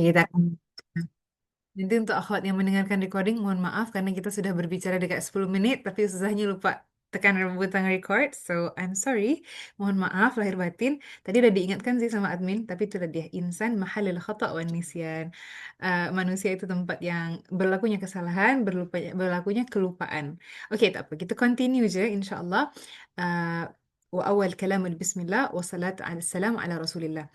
Kita akan nanti untuk akhwat yang mendengarkan recording, mohon maaf karena kita sudah berbicara dekat 10 menit, tapi susahnya lupa tekan butang record. So, I'm sorry. Mohon maaf lahir batin. Tadi udah diingatkan sih sama admin, tapi itu tadi ya, insan mahalil khata' wan nisyan. Manusia itu tempat yang berlakunya kesalahan, berlakunya kelupaan. Oke, tak apa. Kita continue je, insya Allah. Wa awal kalamul bismillah wa salatu ala salam ala rasulillah.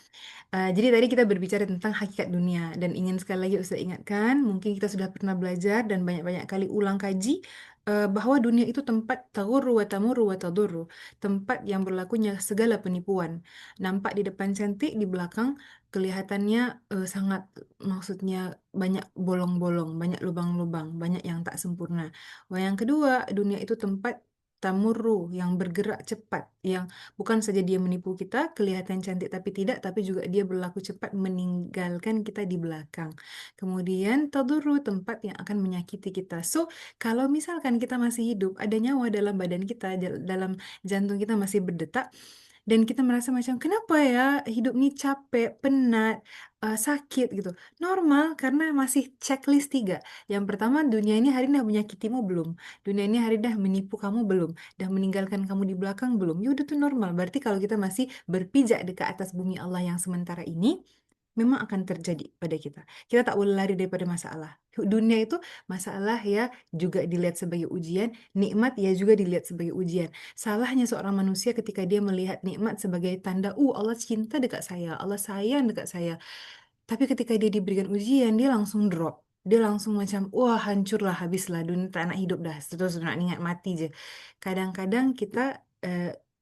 Jadi tadi kita berbicara tentang hakikat dunia dan ingin sekali lagi Ustaz ingatkan, mungkin kita sudah pernah belajar dan banyak-banyak kali ulang kaji bahwa dunia itu tempat taghurru wa tamurru wa tadurru, tempat yang berlakunya segala penipuan. Nampak di depan cantik, di belakang kelihatannya sangat maksudnya banyak bolong-bolong, banyak lubang-lubang, banyak yang tak sempurna. Wah, yang kedua, dunia itu tempat tamurru yang bergerak cepat, yang bukan saja dia menipu kita, kelihatan cantik tapi tidak, tapi juga dia berlaku cepat meninggalkan kita di belakang. Kemudian tadurru tempat yang akan menyakiti kita. So, kalau misalkan kita masih hidup, ada nyawa dalam badan kita, dalam jantung kita masih berdetak, dan kita merasa macam kenapa ya hidup ini capek, penat, sakit gitu. Normal karena masih checklist tiga. Yang pertama, dunia ini hari ini dah menyakitimu belum? Dunia ini hari ini dah menipu kamu belum? Dah meninggalkan kamu di belakang belum? Ya udah tuh normal. Berarti kalau kita masih berpijak dekat atas bumi Allah yang sementara ini, memang akan terjadi pada kita. Kita tak boleh lari daripada masalah. Dunia itu masalah ya juga dilihat sebagai ujian, nikmat ya juga dilihat sebagai ujian. Salahnya seorang manusia ketika dia melihat nikmat sebagai tanda, Allah cinta dekat saya, Allah sayang dekat saya. Tapi ketika dia diberikan ujian, dia langsung drop. Dia langsung macam, wah hancurlah, habislah, dunia tak nak hidup dah. Terus nak ingat mati je. Kadang-kadang kita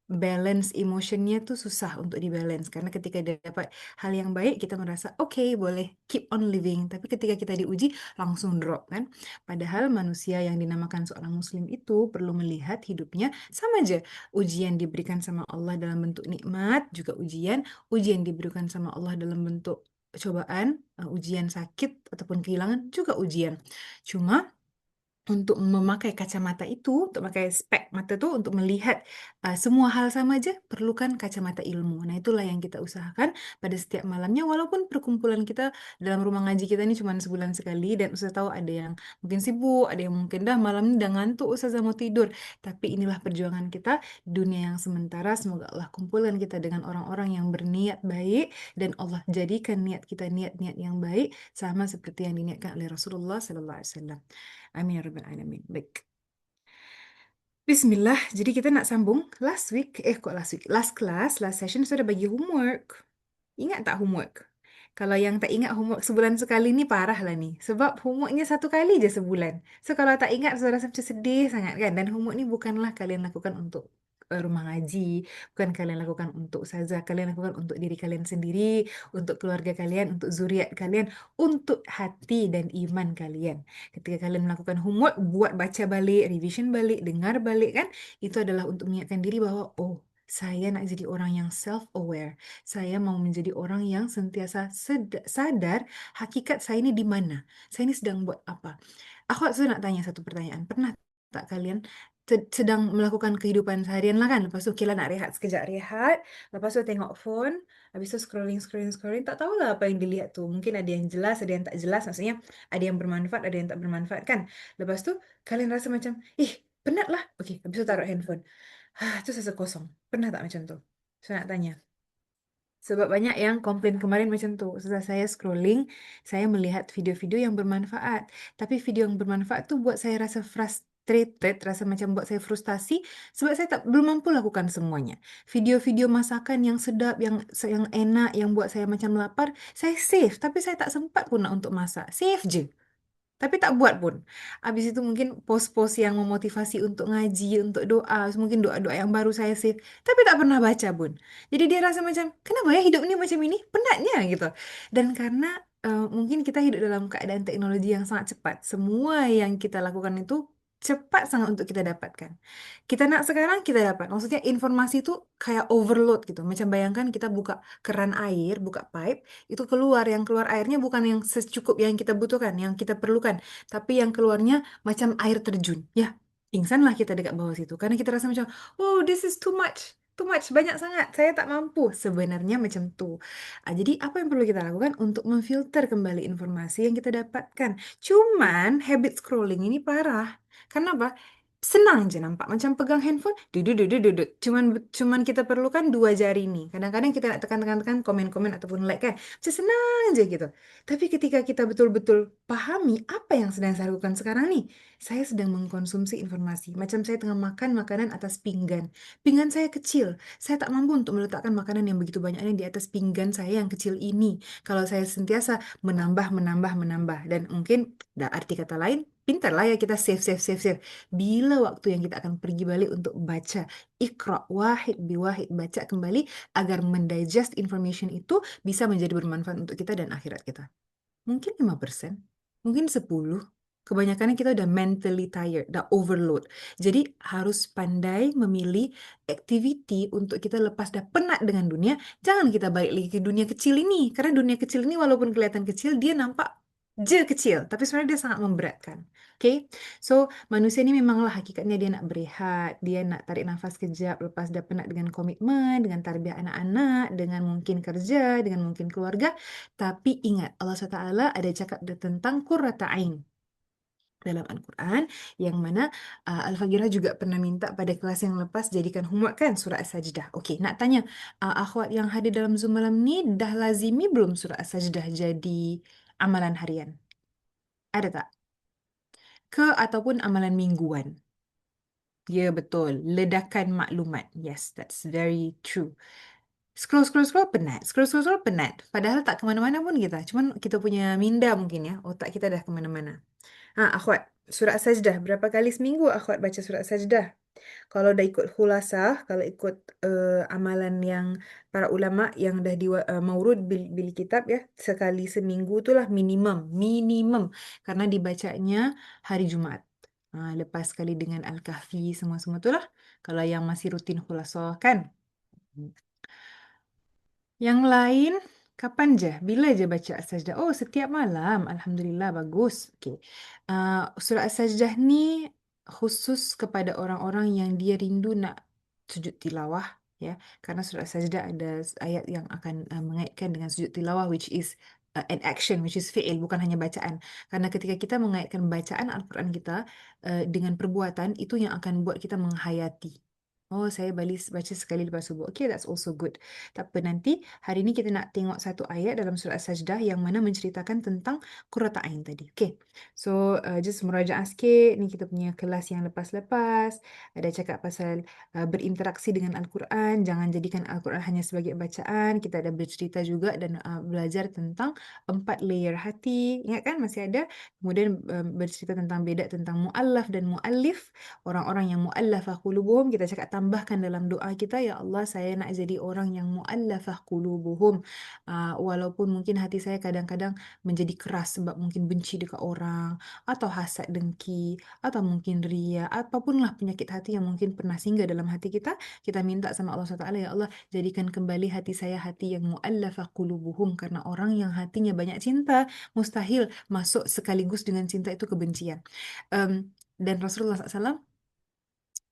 balance emotionnya tuh susah untuk dibalance. Karena ketika dia dapat hal yang baik, kita merasa, oke, boleh keep on living. Tapi ketika kita diuji, langsung drop kan. Padahal manusia yang dinamakan seorang muslim itu perlu melihat hidupnya sama aja. Ujian diberikan sama Allah dalam bentuk nikmat, juga ujian diberikan sama Allah dalam bentuk cobaan, ujian sakit ataupun kehilangan juga ujian. Cuma untuk memakai kacamata itu, untuk memakai spek mata itu untuk melihat semua hal sama aja, perlukan kacamata ilmu. Nah, itulah yang kita usahakan pada setiap malamnya, walaupun perkumpulan kita dalam rumah ngaji kita ini cuma sebulan sekali, dan Ustaz tahu ada yang mungkin sibuk, ada yang mungkin dah malam ini udah ngantuk, Ustazah mau tidur. Tapi inilah perjuangan kita, dunia yang sementara, semoga Allah kumpulkan kita dengan orang-orang yang berniat baik, dan Allah jadikan niat kita niat-niat yang baik, sama seperti yang diniatkan oleh Rasulullah SAW. Amin ya rabbal alamin. Baik. Bismillah. Jadi kita nak sambung last week. Kok last week? Last class, last session sudah bagi homework. Ingat tak homework? Kalau yang tak ingat homework sebulan sekali ni parah lah ni. Sebab homeworknya satu kali je sebulan. So kalau tak ingat saya rasa macam sedih sangat kan. Dan homework ni bukanlah kalian lakukan untuk rumah ngaji. Bukan kalian lakukan untuk ustazah. Kalian lakukan untuk diri kalian sendiri. Untuk keluarga kalian. Untuk zuriat kalian. Untuk hati dan iman kalian. Ketika kalian melakukan homework, buat baca balik, revision balik, dengar balik kan. Itu adalah untuk mengingatkan diri bahwa, oh, saya nak jadi orang yang self-aware. Saya mau menjadi orang yang sentiasa sadar hakikat saya ini di mana. Saya ini sedang buat apa. Aku sudah nak tanya satu pertanyaan. Pernah tak kalian sedang melakukan kehidupan seharian lah kan? Lepas tu kira nak rehat sekejap rehat. Lepas tu tengok phone. Habis tu scrolling, scrolling, scrolling. Tak tahulah apa yang dilihat tu. Mungkin ada yang jelas, ada yang tak jelas. Maksudnya ada yang bermanfaat, ada yang tak bermanfaat kan? Lepas tu kalian rasa macam, penat lah. Okey, habis tu taruh handphone. Tu rasa kosong. Pernah tak macam tu? Saya nak tanya. Sebab banyak yang komplain kemarin macam tu. Setelah saya scrolling, saya melihat video-video yang bermanfaat. Tapi video yang bermanfaat tu buat saya rasa frustrated, rasa macam buat saya frustasi sebab saya tak belum mampu lakukan semuanya. Video-video masakan yang sedap, yang enak, yang buat saya macam lapar, saya save. Tapi saya tak sempat pun nak untuk masak. Save je. Tapi tak buat pun. Habis itu mungkin post-post yang memotivasi untuk ngaji, untuk doa. Mungkin doa-doa yang baru saya save. Tapi tak pernah baca pun. Jadi dia rasa macam, kenapa ya hidup ini macam ini? Penatnya gitu. Dan karena mungkin kita hidup dalam keadaan teknologi yang sangat cepat. Semua yang kita lakukan itu cepat sangat untuk kita dapatkan. Kita nak sekarang, kita dapat. Maksudnya informasi itu kayak overload gitu. Macam bayangkan kita buka keran air, buka pipe, itu yang keluar airnya bukan yang secukup yang kita butuhkan, yang kita perlukan, tapi yang keluarnya macam air terjun. Ya, pingsanlah kita dekat bawah situ karena kita rasa macam, oh, this is too much. too much, banyak sangat. Saya tak mampu. Sebenarnya macam tu. Jadi apa yang perlu kita lakukan untuk memfilter kembali informasi yang kita dapatkan? Cuman habit scrolling ini parah. Karena apa? Senang aja nampak macam pegang handphone, duduk duduk duduk. Cuman kita perlukan dua jari nih. Kadang-kadang kita nak tekan komen-komen ataupun like kan, macam senang aja gitu. Tapi ketika kita betul-betul pahami apa yang sedang saya lakukan sekarang nih, saya sedang mengkonsumsi informasi. Macam saya tengah makan makanan atas pinggan. Pinggan saya kecil. Saya tak mampu untuk meletakkan makanan yang begitu banyaknya di atas pinggan saya yang kecil ini. Kalau saya sentiasa menambah, menambah, menambah. Dan mungkin, arti kata lain, pintarlah ya kita save, save, save, save. Bila waktu yang kita akan pergi balik untuk baca, Iqra wahid biwahid, baca kembali agar mendigest information itu bisa menjadi bermanfaat untuk kita dan akhirat kita. Mungkin 5%, mungkin 10. Kebanyakannya kita udah mentally tired, udah overload. Jadi harus pandai memilih activity untuk kita lepas dah penat dengan dunia. Jangan kita balik lagi ke dunia kecil ini. Karena dunia kecil ini walaupun kelihatan kecil, dia nampak je kecil. Tapi sebenarnya dia sangat memberatkan. Oke, so manusia ini memanglah hakikatnya dia nak berehat, dia nak tarik nafas kejap lepas dah penat dengan komitmen, dengan tarbiyah anak-anak, dengan mungkin kerja, dengan mungkin keluarga. Tapi ingat, Allah SWT ada cakap tentang qurrata ain dalam Al-Quran, yang mana Al-Fagirah juga pernah minta pada kelas yang lepas jadikan homework kan surah As-Sajdah. Okey, nak tanya, akhwat yang hadir dalam Zoom malam ni dah lazimi belum surah As-Sajdah jadi amalan harian? Ada tak? Ke ataupun amalan mingguan? Ya, betul. Ledakan maklumat. Yes, that's very true. Scroll, scroll, scroll, penat. Scroll, scroll, scroll, penat. Padahal tak kemana-mana pun kita. Cuman kita punya minda mungkin ya. Otak kita dah kemana-mana. Akhwat, surah Sajdah. Berapa kali seminggu akhwat baca surah Sajdah? Kalau dah ikut khulasah, kalau ikut amalan yang para ulama yang dah di maurud bil kitab ya, sekali seminggu itulah minimum, minimum. Karena dibacanya hari Jumaat. Lepas sekali dengan Al-Kahfi semua-semua itulah. Kalau yang masih rutin khulasah kan. Yang lain, kapan je? Bila je baca As-Sajdah? Oh, setiap malam. Alhamdulillah, bagus. Okay. Surah As-Sajdah ni khusus kepada orang-orang yang dia rindu nak sujud tilawah. Ya, karena surah As-Sajdah ada ayat yang akan mengaitkan dengan sujud tilawah, which is an action, which is fi'il, bukan hanya bacaan. Karena ketika kita mengaitkan bacaan Al-Quran kita dengan perbuatan, itu yang akan buat kita menghayati. Oh, saya balik baca sekali lepas subuh. Okay, that's also good. Tak apa, nanti hari ini kita nak tengok satu ayat dalam surah Sajdah yang mana menceritakan tentang qurrata ain tadi. Okay, so just merajaah sikit. Ni kita punya kelas yang lepas-lepas. Ada cakap pasal berinteraksi dengan Al-Quran. Jangan jadikan Al-Quran hanya sebagai bacaan. Kita ada bercerita juga dan belajar tentang 4 layer hati. Ingat kan masih ada? Kemudian bercerita tentang beda tentang mu'allaf dan mu'allif. Orang-orang yang mu'allafah qulubuhum, kita cakap tambahkan dalam doa kita, ya Allah, saya nak jadi orang yang mu'allafah qulubuhum. Walaupun mungkin hati saya kadang-kadang menjadi keras sebab mungkin benci dekat orang, atau hasad dengki, atau mungkin ria, apapun lah penyakit hati yang mungkin pernah singgah dalam hati kita minta sama Allah SWT, ya Allah, jadikan kembali hati saya hati yang mu'allafah qulubuhum, karena orang yang hatinya banyak cinta, mustahil masuk sekaligus dengan cinta itu kebencian. Dan Rasulullah SAW,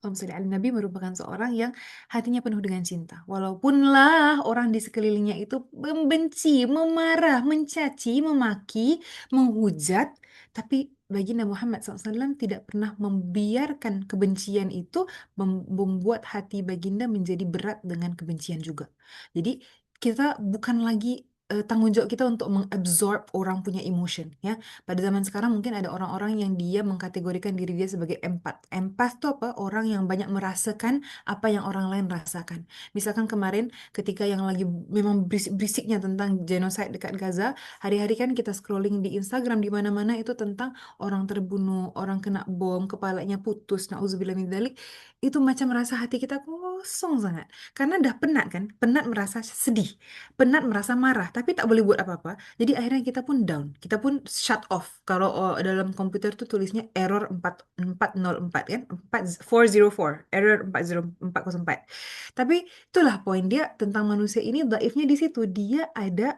Allahumma sholli ala Nabi, merupakan seorang yang hatinya penuh dengan cinta. Walaupunlah orang di sekelilingnya itu membenci, memarah, mencaci, memaki, menghujat, tapi baginda Muhammad SAW tidak pernah membiarkan kebencian itu membuat hati baginda menjadi berat dengan kebencian juga. Jadi kita bukan lagi tanggung jawab kita untuk mengabsorb orang punya emotion, ya. Pada zaman sekarang mungkin ada orang-orang yang dia mengkategorikan diri dia sebagai empat. Empat itu apa? Orang yang banyak merasakan apa yang orang lain rasakan. Misalkan kemarin ketika yang lagi memang berisik-berisiknya tentang genocide dekat Gaza, hari-hari kan kita scrolling di Instagram di mana-mana itu tentang orang terbunuh, orang kena bom, kepalanya putus, nauzubillah min dzalik. Itu macam rasa hati kita kosong sangat. Karena dah penat kan? Penat merasa sedih, penat merasa marah, tapi tak boleh buat apa-apa. Jadi akhirnya kita pun down, kita pun shut off. Kalau dalam komputer tuh tulisnya error 4404 kan, 404, error 40404. Tapi itulah poin dia tentang manusia ini, dhaifnya di situ, dia ada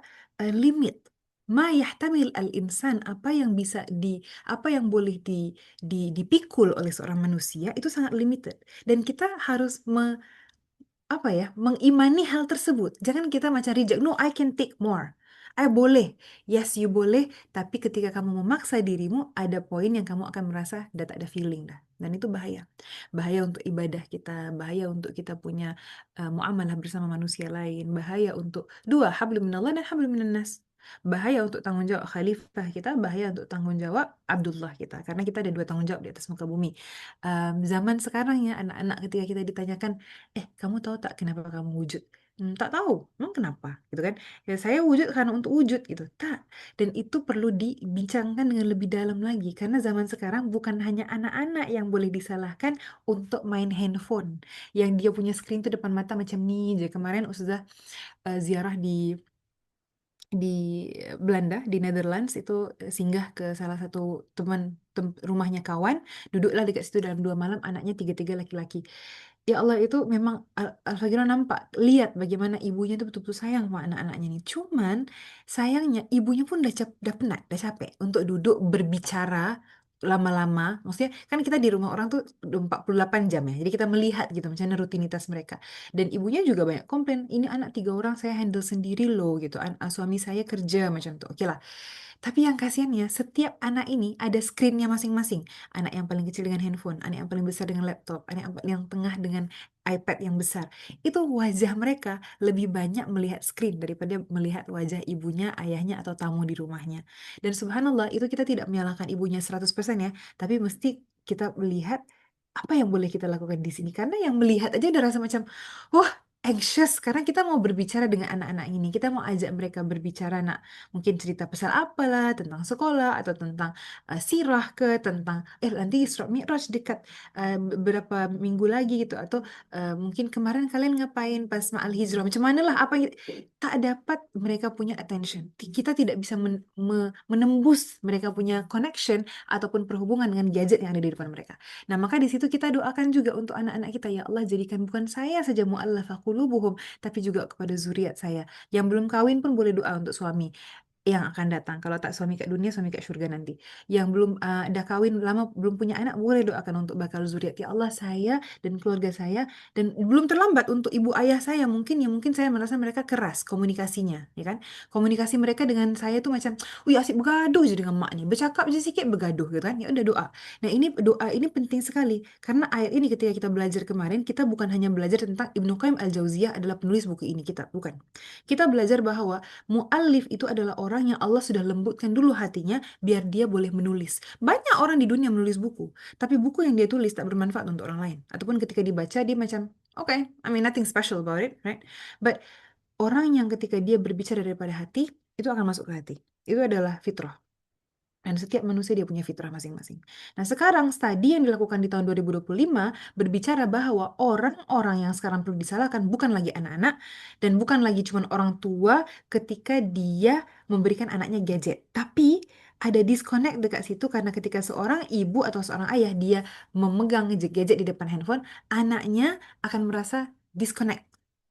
limit. Ma yahtamil al-insan, apa yang boleh dipikul oleh seorang manusia itu sangat limited. Dan kita harus apa ya, mengimani hal tersebut. Jangan kita macam reject. No, I can take more. I boleh. Yes, you boleh. Tapi ketika kamu memaksa dirimu, ada poin yang kamu akan merasa udah tak ada feeling dah. Dan itu bahaya. Bahaya untuk ibadah kita, bahaya untuk kita punya muamalah bersama manusia lain, bahaya untuk dua, hablum minallah dan hablum minannas. Bahaya untuk tanggung jawab khalifah kita, bahaya untuk tanggung jawab Abdullah kita. Karena kita ada dua tanggung jawab di atas muka bumi. Zaman sekarang ya, anak-anak ketika kita ditanyakan, kamu tahu tak kenapa kamu wujud? Tak tahu, emang kenapa? Gitu kan? Ya saya wujud karena untuk wujud gitu. Tak. Dan itu perlu dibincangkan dengan lebih dalam lagi. Karena zaman sekarang bukan hanya anak-anak yang boleh disalahkan untuk main handphone. Yang dia punya screen tuh depan mata macam ni aja. Kemarin Ustazah ziarah di Belanda, di Netherlands itu singgah ke salah satu teman rumahnya kawan, duduklah dekat situ dalam 2 malam, anaknya tiga-tiga laki-laki. Ya Allah itu memang Al-Fagiro nampak, lihat bagaimana ibunya itu betul-betul sayang sama anak-anaknya nih. Cuman sayangnya ibunya pun udah penat, udah capek untuk duduk berbicara lama-lama. Maksudnya kan kita di rumah orang tuh 48 jam ya. Jadi kita melihat gitu macam mana rutinitas mereka. Dan ibunya juga banyak komplain, ini anak 3 orang saya handle sendiri loh gitu. Suami saya kerja macam tuh. Oke lah. Tapi yang kasihannya, setiap anak ini ada screennya masing-masing. Anak yang paling kecil dengan handphone, anak yang paling besar dengan laptop, anak yang tengah dengan iPad yang besar. Itu wajah mereka lebih banyak melihat screen daripada melihat wajah ibunya, ayahnya, atau tamu di rumahnya. Dan subhanallah, itu kita tidak menyalahkan ibunya 100% ya, tapi mesti kita melihat apa yang boleh kita lakukan di sini. Karena yang melihat aja udah rasa macam, wah, anxious. Karena kita mau berbicara dengan anak-anak ini. Kita mau ajak mereka berbicara, nak. Mungkin cerita pasal apalah, tentang sekolah, atau tentang sirah ke, tentang, nanti Isra Mi'raj dekat beberapa minggu lagi gitu. Atau mungkin kemarin kalian ngapain pas Ma'al Hijrah. Macam mana lah, apa yang tak dapat mereka punya attention. Kita tidak bisa menembus mereka punya connection ataupun perhubungan dengan gadget yang ada di depan mereka. Nah, maka di situ kita doakan juga untuk anak-anak kita, ya Allah jadikan bukan saya saja mu'allafah qulubuhum, tapi juga kepada zuriat saya. Yang belum kawin pun boleh doa untuk suami yang akan datang. Kalau tak suami kat dunia, suami kat syurga nanti. Yang belum dah kawin lama, belum punya anak, boleh doakan untuk bakal zuriat. Ya Allah, saya dan keluarga saya, dan belum terlambat untuk ibu ayah saya. Mungkin saya merasa mereka keras komunikasinya, ya kan? Komunikasi mereka dengan saya tuh macam, wih asik bergaduh je dengan mak ni. Bercakap je sikit bergaduh gitu kan. Ya udah doa. Nah, ini doa ini penting sekali karena ayat ini ketika kita belajar kemarin, kita bukan hanya belajar tentang Ibnu Qayyim Al-Jauziyah adalah penulis buku ini, kita bukan. Kita belajar bahwa muallif itu adalah orang yang Allah sudah lembutkan dulu hatinya biar dia boleh menulis. Banyak orang di dunia menulis buku, tapi buku yang dia tulis tak bermanfaat untuk orang lain. Ataupun ketika dibaca dia macam, okay, I mean nothing special about it, right? But orang yang ketika dia berbicara daripada hati, itu akan masuk ke hati. Itu adalah fitrah. Dan setiap manusia dia punya fitrah masing-masing. Nah, sekarang studi yang dilakukan di tahun 2025 berbicara bahwa orang-orang yang sekarang perlu disalahkan bukan lagi anak-anak dan bukan lagi cuma orang tua ketika dia memberikan anaknya gadget. Tapi ada disconnect dekat situ karena ketika seorang ibu atau seorang ayah dia memegang gadget di depan handphone, anaknya akan merasa disconnect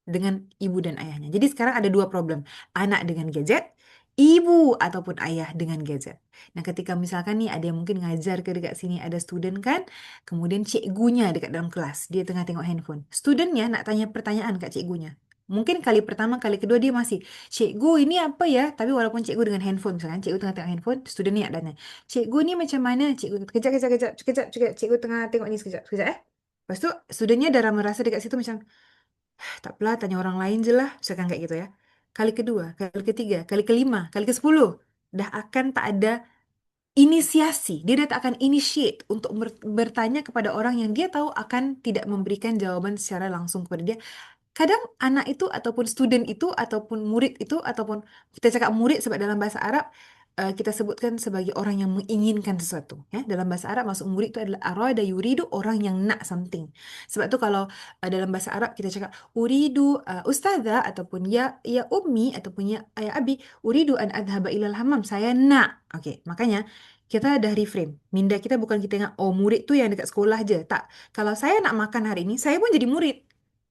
dengan ibu dan ayahnya. Jadi sekarang ada dua problem. Anak dengan gadget, ibu ataupun ayah dengan gadget. Nah, ketika misalkan nih ada yang mungkin ngajar ke dekat sini, ada student kan, kemudian cikgunya dekat dalam kelas, dia tengah tengok handphone. Studentnya nak tanya pertanyaan kat cikgunya. Mungkin kali pertama, kali kedua dia masih, cikgu ini apa ya? Tapi walaupun cikgu dengan handphone, misalkan cikgu tengah tengok handphone, student ni nak tanya, cikgu ni macam mana? Cikgu, kejap, kejap, kejap, kejap, kejap, cikgu tengah tengok ni sekejap, sekejap Lepas tu, studentnya dah merasa dekat situ macam, tak apalah, tanya orang lain je lah. Misalkan kayak gitu ya. Kali kedua, kali ketiga, kali kelima, kali ke-10. Dah akan tak ada inisiasi. Dia dah tak akan initiate untuk bertanya kepada orang yang dia tahu akan tidak memberikan jawaban secara langsung kepada dia. Kadang anak itu ataupun student itu ataupun murid itu ataupun kita cakap murid sebab dalam bahasa Arab kita sebutkan sebagai orang yang menginginkan sesuatu ya. Dalam bahasa Arab masuk murid itu adalah arada yuridu, orang yang nak something. Sebab tu kalau dalam bahasa Arab kita cakap uridu ustazah ataupun ya ummi ataupun ya abi, uridu an adhaba ilal hammam, saya nak. Okey, makanya kita dah reframe. Minda kita bukan kita ingat, oh murid tu yang dekat sekolah je. Tak. Kalau saya nak makan hari ini, saya pun jadi murid.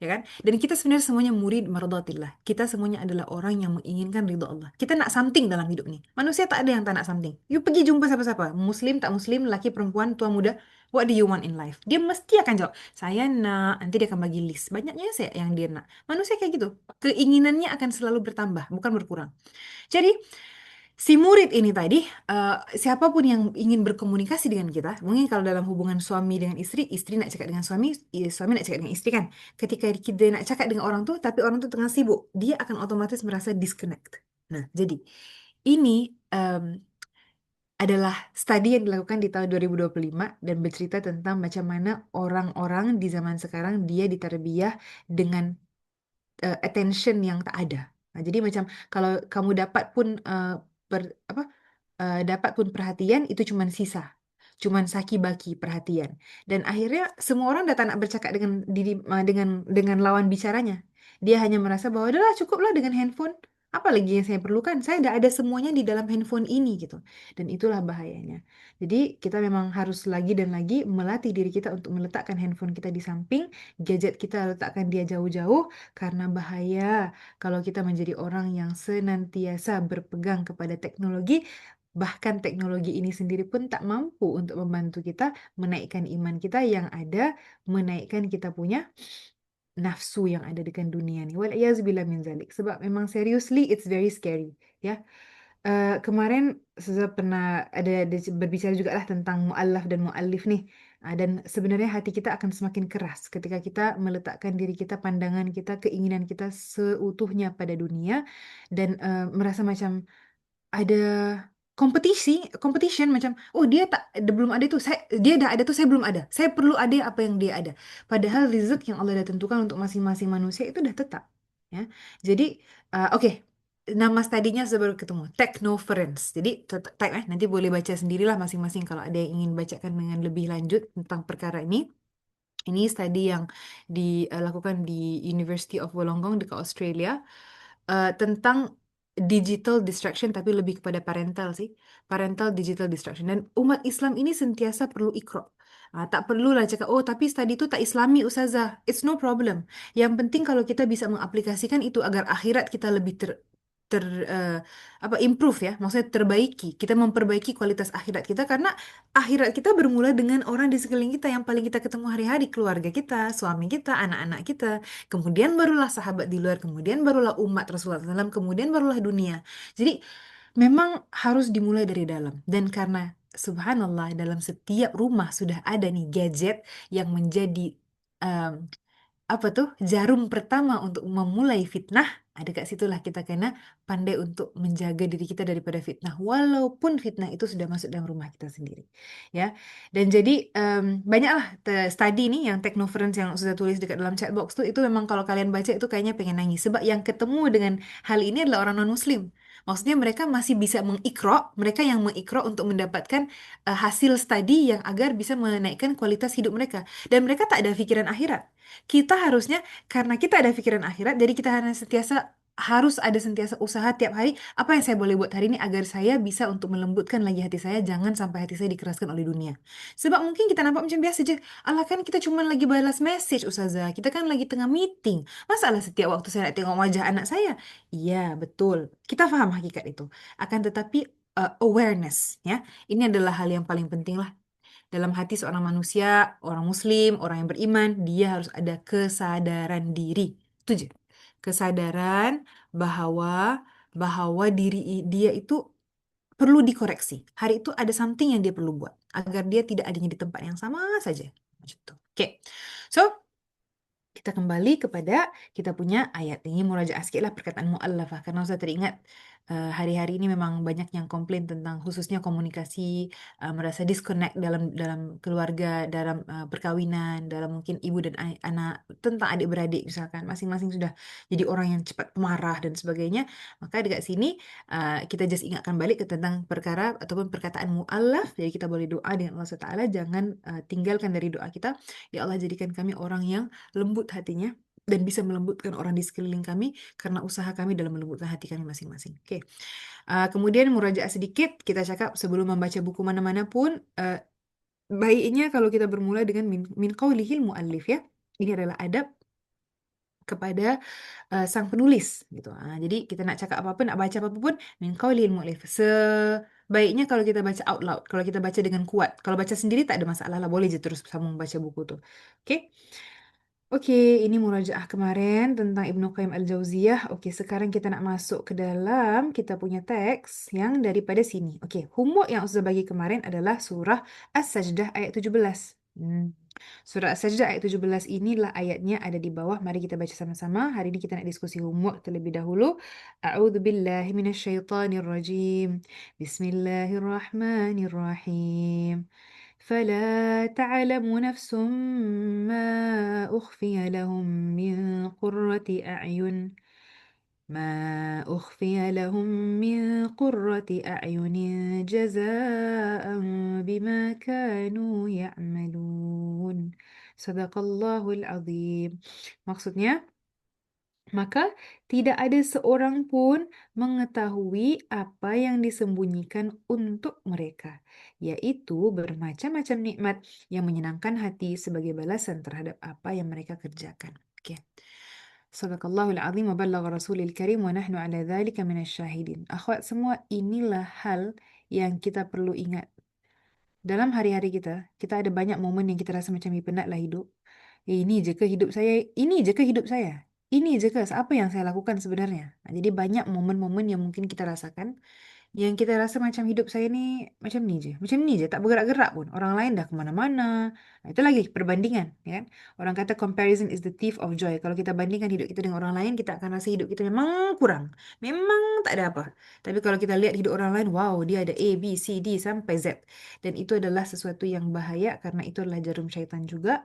ya kan? Dan kita sebenarnya semuanya murid maradatillah. Kita semuanya adalah orang yang menginginkan ridho Allah. Kita nak something dalam hidup ini. Manusia tak ada yang tak nak something. You pergi jumpa siapa-siapa, muslim tak muslim, laki perempuan, tua muda, what do you want in life? Dia mesti akan jawab, saya nak, nanti dia akan bagi list. Banyaknya sih yang dia nak. Manusia kayak gitu. Keinginannya akan selalu bertambah, bukan berkurang. Jadi, si murid ini tadi, siapapun yang ingin berkomunikasi dengan kita, mungkin kalau dalam hubungan suami dengan istri, istri nak cakap dengan suami, suami nak cakap dengan istri kan. Ketika kita nak cakap dengan orang tuh, tapi orang tuh tengah sibuk, dia akan otomatis merasa disconnect. Nah, jadi ini adalah studi yang dilakukan di tahun 2025 dan bercerita tentang macam mana orang-orang di zaman sekarang dia ditarbiyah dengan attention yang tak ada. Nah, jadi macam kalau kamu dapat pun apa dapat pun perhatian itu cuman sisa. Cuman saki-baki perhatian. Dan akhirnya semua orang dah tak nak bercakap dengan dengan lawan bicaranya. Dia hanya merasa bahwa udahlah cukuplah dengan handphone. Apa lagi yang saya perlukan? Saya dah ada semuanya di dalam handphone ini gitu. Dan itulah bahayanya. Jadi kita memang harus lagi dan lagi melatih diri kita untuk meletakkan handphone kita di samping, gadget kita letakkan dia jauh-jauh karena bahaya kalau kita menjadi orang yang senantiasa berpegang kepada teknologi. Bahkan teknologi ini sendiri pun tak mampu untuk membantu kita menaikkan iman kita yang ada, menaikkan kita punya nafsu yang ada dengan dunia ni. Wal'iyazbillah min zalik. Sebab memang seriously it's very scary. Ya. Kemarin saya pernah ada berbicara juga lah tentang mu'allaf dan mu'allif nih. Dan sebenarnya hati kita akan semakin keras ketika kita meletakkan diri kita, pandangan kita, keinginan kita seutuhnya pada dunia dan merasa macam ada competition macam oh dia belum ada itu dia dah ada tuh saya belum ada saya perlu ada apa yang dia ada padahal rezeki yang Allah dah tentukan untuk masing-masing manusia itu dah tetap ya jadi oke nama studinya saya baru ketemu Technoference jadi type nanti boleh baca sendirilah masing-masing kalau ada yang ingin bacakan dengan lebih lanjut tentang perkara ini. Ini studi yang dilakukan di University of Wollongong dekat Australia tentang digital distraction tapi lebih kepada parental sih. Parental digital distraction. Dan umat Islam ini sentiasa perlu ikra. Tak perlulah cakap, oh tapi studi itu tak Islami Ustazah. It's no problem. Yang penting kalau kita bisa mengaplikasikan itu agar akhirat kita lebih ter eh, improve ya, maksudnya terbaiki. Kita memperbaiki kualitas akhirat kita karena akhirat kita bermula dengan orang di sekeliling kita yang paling kita ketemu hari-hari, keluarga kita, suami kita, anak-anak kita. Kemudian barulah sahabat di luar, kemudian barulah umat Rasulullah SAW, kemudian barulah dunia. Jadi memang harus dimulai dari dalam. Dan karena subhanallah dalam setiap rumah sudah ada nih gadget yang menjadi em, apa tuh jarum pertama untuk memulai fitnah, ada kat situlah kita kena pandai untuk menjaga diri kita daripada fitnah walaupun fitnah itu sudah masuk dalam rumah kita sendiri ya. Dan jadi banyaklah study nih yang Technoference yang sudah tulis dekat dalam chat box tuh itu memang kalau kalian baca itu kayaknya pengen nangis sebab yang ketemu dengan hal ini adalah orang non muslim. Maksudnya mereka masih bisa mengikro, mereka yang mengikro untuk mendapatkan hasil studi yang agar bisa menaikkan kualitas hidup mereka. Dan mereka tak ada pikiran akhirat. Kita harusnya karena kita ada pikiran akhirat, jadi kita harus ada sentiasa usaha tiap hari apa yang saya boleh buat hari ini agar saya bisa untuk melembutkan lagi hati saya, jangan sampai hati saya dikeraskan oleh dunia. Sebab mungkin kita nampak macam biasa je. Allah kan kita cuma lagi balas message Ustazah. Kita kan lagi tengah meeting. Masalah setiap waktu saya nak tengok wajah anak saya. Iya, betul. Kita faham hakikat itu. Akan tetapi awareness ya. Ini adalah hal yang paling penting lah dalam hati seorang manusia, orang muslim, orang yang beriman, dia harus ada kesadaran diri. Itu je. Kesadaran bahwa bahwa dia itu perlu dikoreksi. Hari itu ada something yang dia perlu buat agar dia tidak adanya di tempat yang sama saja. Macam itu. Oke. So, kita kembali kepada kita punya ayat ini murajaah sikit lah perkataan mu'allafah karena saya teringat hari-hari ini memang banyak yang komplain tentang khususnya komunikasi merasa disconnect dalam dalam keluarga dalam perkawinan dalam mungkin ibu dan anak tentang adik-beradik misalkan masing-masing sudah jadi orang yang cepat marah dan sebagainya maka dekat sini kita just ingatkan balik ke tentang perkara ataupun perkataan mu'allaf jadi kita boleh doa dengan Allah Taala jangan tinggalkan dari doa kita ya Allah jadikan kami orang yang lembut hatinya dan bisa melembutkan orang di sekeliling kami karena usaha kami dalam melembutkan hati kami masing-masing. Oke. Kemudian murajaah sedikit kita cakap sebelum membaca buku mana-mana pun baiknya kalau kita bermula dengan min qaulihil muallif ya. Ini adalah adab kepada sang penulis gitu. Jadi kita nak cakap apa-apa, nak baca apa-apa pun min qaulil mu'allif. Sebaiknya kalau kita baca out loud, kalau kita baca dengan kuat. Kalau baca sendiri tak ada masalah lah, boleh je terus sambung baca buku tu. Okay? Oke, ini murajaah kemarin tentang Ibnu Qayyim Al-Jauziyah. Oke, sekarang kita nak masuk ke dalam kita punya teks yang daripada sini. Oke, homework yang Ustazah bagi kemarin adalah surah As-Sajdah ayat 17. Surah As-Sajdah ayat 17 inilah ayatnya ada di bawah. Mari kita baca sama-sama. Hari ini kita nak diskusi homework terlebih dahulu. A'udzu billahi minasyaitonir rajim. Bismillahirrahmanirrahim. فلا تعلم نفس ما أخفي لهم من قرة أعين ما أخفي لهم من قرة أعين جزاء بما كانوا يعملون صدق الله العظيم. Maksudnya, maka tidak ada seorang pun mengetahui apa yang disembunyikan untuk mereka, yaitu bermacam-macam nikmat yang menyenangkan hati sebagai balasan terhadap apa yang mereka kerjakan. Oke. Sadaqallahul azim wa ballagha rasulil karim wa nahnu ala dzalika minasyahidin. Akhwat semua, inilah hal yang kita perlu ingat. Dalam hari-hari kita, kita ada banyak momen yang kita rasa macam penatlah hidup. Ini je ke hidup saya? Ini je ke hidup saya? Ini je ke apa yang saya lakukan sebenarnya? Jadi banyak momen-momen yang mungkin kita rasakan, yang kita rasa macam hidup saya ni macam ni je, tak bergerak-gerak pun. Orang lain dah kemana-mana. Itu lagi perbandingan, ya kan? Orang kata comparison is the thief of joy. Kalau kita bandingkan hidup kita dengan orang lain, kita akan rasa hidup kita memang kurang, memang tak ada apa. Tapi kalau kita lihat hidup orang lain, wow, dia ada A, B, C, D sampai Z. Dan itu adalah sesuatu yang bahaya karena itu adalah jarum syaitan juga.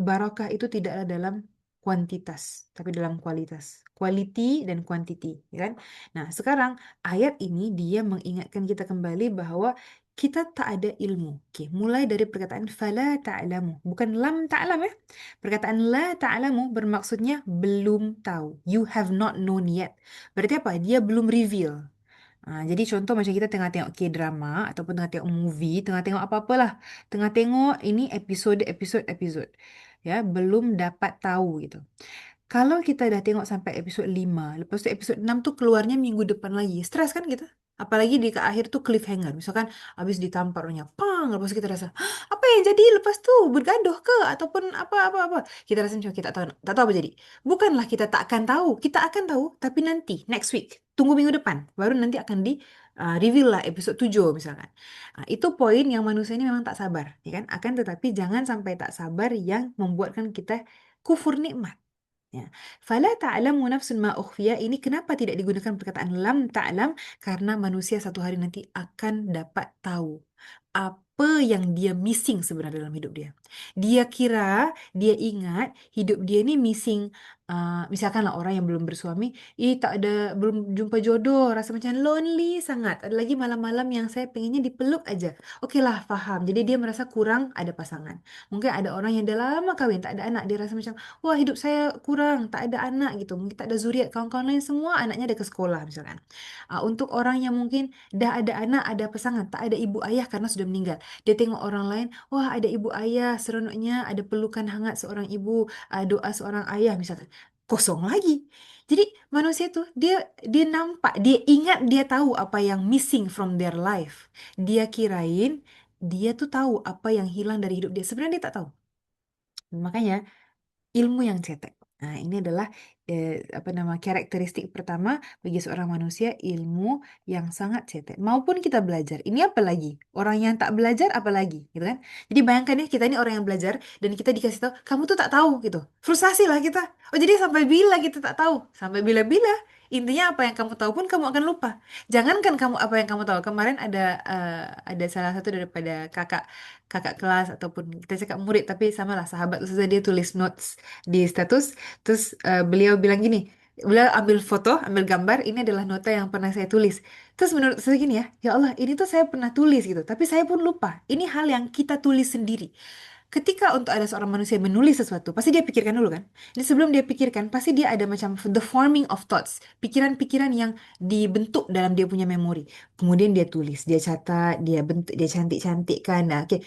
Barakah itu tidaklah dalam kuantitas, tapi dalam kualitas. Quality dan quantity, ya kan? Nah, sekarang ayat ini dia mengingatkan kita kembali bahwa kita tak ada ilmu. Okey, mulai dari perkataan fala ta'lamu, bukan lam ta'lam ya. Perkataan la ta'lamu bermaksudnya belum tahu. You have not known yet. Berarti apa? Dia belum reveal. Jadi contoh macam kita tengah tengok K-drama ataupun tengah tengok movie, tengah tengok apa-apalah. Tengah tengok ini episod. Ya, belum dapat tahu gitu. Kalau kita dah tengok sampai episod 5, lepas tu episod 6 tu keluarnya minggu depan lagi. Stres kan kita? Apalagi di ke akhir tu cliffhanger. Misalkan habis ditampar orangnya, pang, lepas tu kita rasa, "Hah, apa yang jadi lepas tu? Bergaduh ke? Ataupun apa? Kita rasa macam kita tak tahu apa jadi. Bukanlah kita tak akan tahu. Kita akan tahu, tapi nanti, next week. Tunggu minggu depan. Baru nanti akan di reveal lah episod 7 misalkan. Itu poin yang manusia ini memang tak sabar, ya kan? Akan tetapi jangan sampai tak sabar yang membuatkan kita kufur nikmat. Ya. Fala ta'lamu nafsun ma ukhfiya, ini kenapa tidak digunakan perkataan lam ta'lam? Karena manusia satu hari nanti akan dapat tahu apa yang dia missing sebenarnya dalam hidup dia. Dia kira, dia ingat hidup dia ni missing, misalkanlah orang yang belum bersuami, tak ada, belum jumpa jodoh, rasa macam lonely sangat. Ada lagi malam-malam yang saya pengennya dipeluk aja. Okeylah, faham. Jadi dia merasa kurang ada pasangan. Mungkin ada orang yang dah lama kahwin, tak ada anak, dia rasa macam, wah, hidup saya kurang, tak ada anak gitu. Mungkin tak ada zuriat, kawan-kawan lain semua anaknya dah ke sekolah misalkan. Untuk orang yang mungkin dah ada anak, ada pasangan, tak ada ibu ayah karena sudah meninggal. Dia tengok orang lain, wah, ada ibu ayah, seronoknya ada pelukan hangat seorang ibu, doa seorang ayah misalkan. Kosong lagi. Jadi manusia tu dia nampak, dia ingat, dia tahu apa yang missing from their life. Dia kirain dia tuh tahu apa yang hilang dari hidup dia. Sebenarnya dia tak tahu. Makanya ilmu yang cetek. Ini adalah apa nama karakteristik pertama bagi seorang manusia, ilmu yang sangat cetek. Maupun kita belajar. Ini apa lagi? Orang yang tak belajar apa lagi, gitu kan? Jadi bayangkan ya, kita ini orang yang belajar dan kita dikasih tahu kamu tuh tak tahu gitu. Frustasi lah kita. Oh, jadi sampai bila kita tak tahu? Sampai bila-bila. Intinya apa yang kamu tahu pun kamu akan lupa. Jangankan kamu apa yang kamu tahu. Kemarin ada salah satu daripada kakak kakak kelas ataupun kita cakap murid tapi samalah sahabat Ustazah, dia tulis notes di status. Terus beliau bilang gini, beliau ambil foto, ambil gambar, ini adalah nota yang pernah saya tulis. Terus menurut saya gini ya Allah, ini tuh saya pernah tulis gitu, tapi saya pun lupa. Ini hal yang kita tulis sendiri. Ketika untuk ada seorang manusia menulis sesuatu, pasti dia pikirkan dulu kan. Jadi sebelum dia pikirkan, pasti dia ada macam the forming of thoughts, pikiran-pikiran yang dibentuk dalam dia punya memori. Kemudian dia tulis, dia catat, dia bentuk, dia cantik-cantikkan. Nah, oke.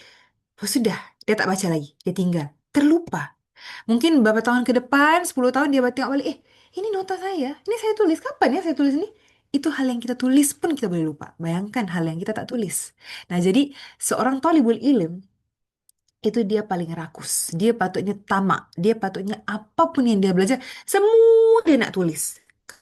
Oh, sudah, dia tak baca lagi, dia tinggal, terlupa. Mungkin beberapa tahun ke depan, 10 tahun dia tengok balik, ini nota saya, ini saya tulis, kapan ya saya tulis ini? Itu hal yang kita tulis pun kita boleh lupa. Bayangkan hal yang kita tak tulis. Nah, jadi seorang talibul ilm itu dia paling rakus. Dia patutnya tamak. Dia patutnya apapun yang dia belajar, semua dia nak tulis.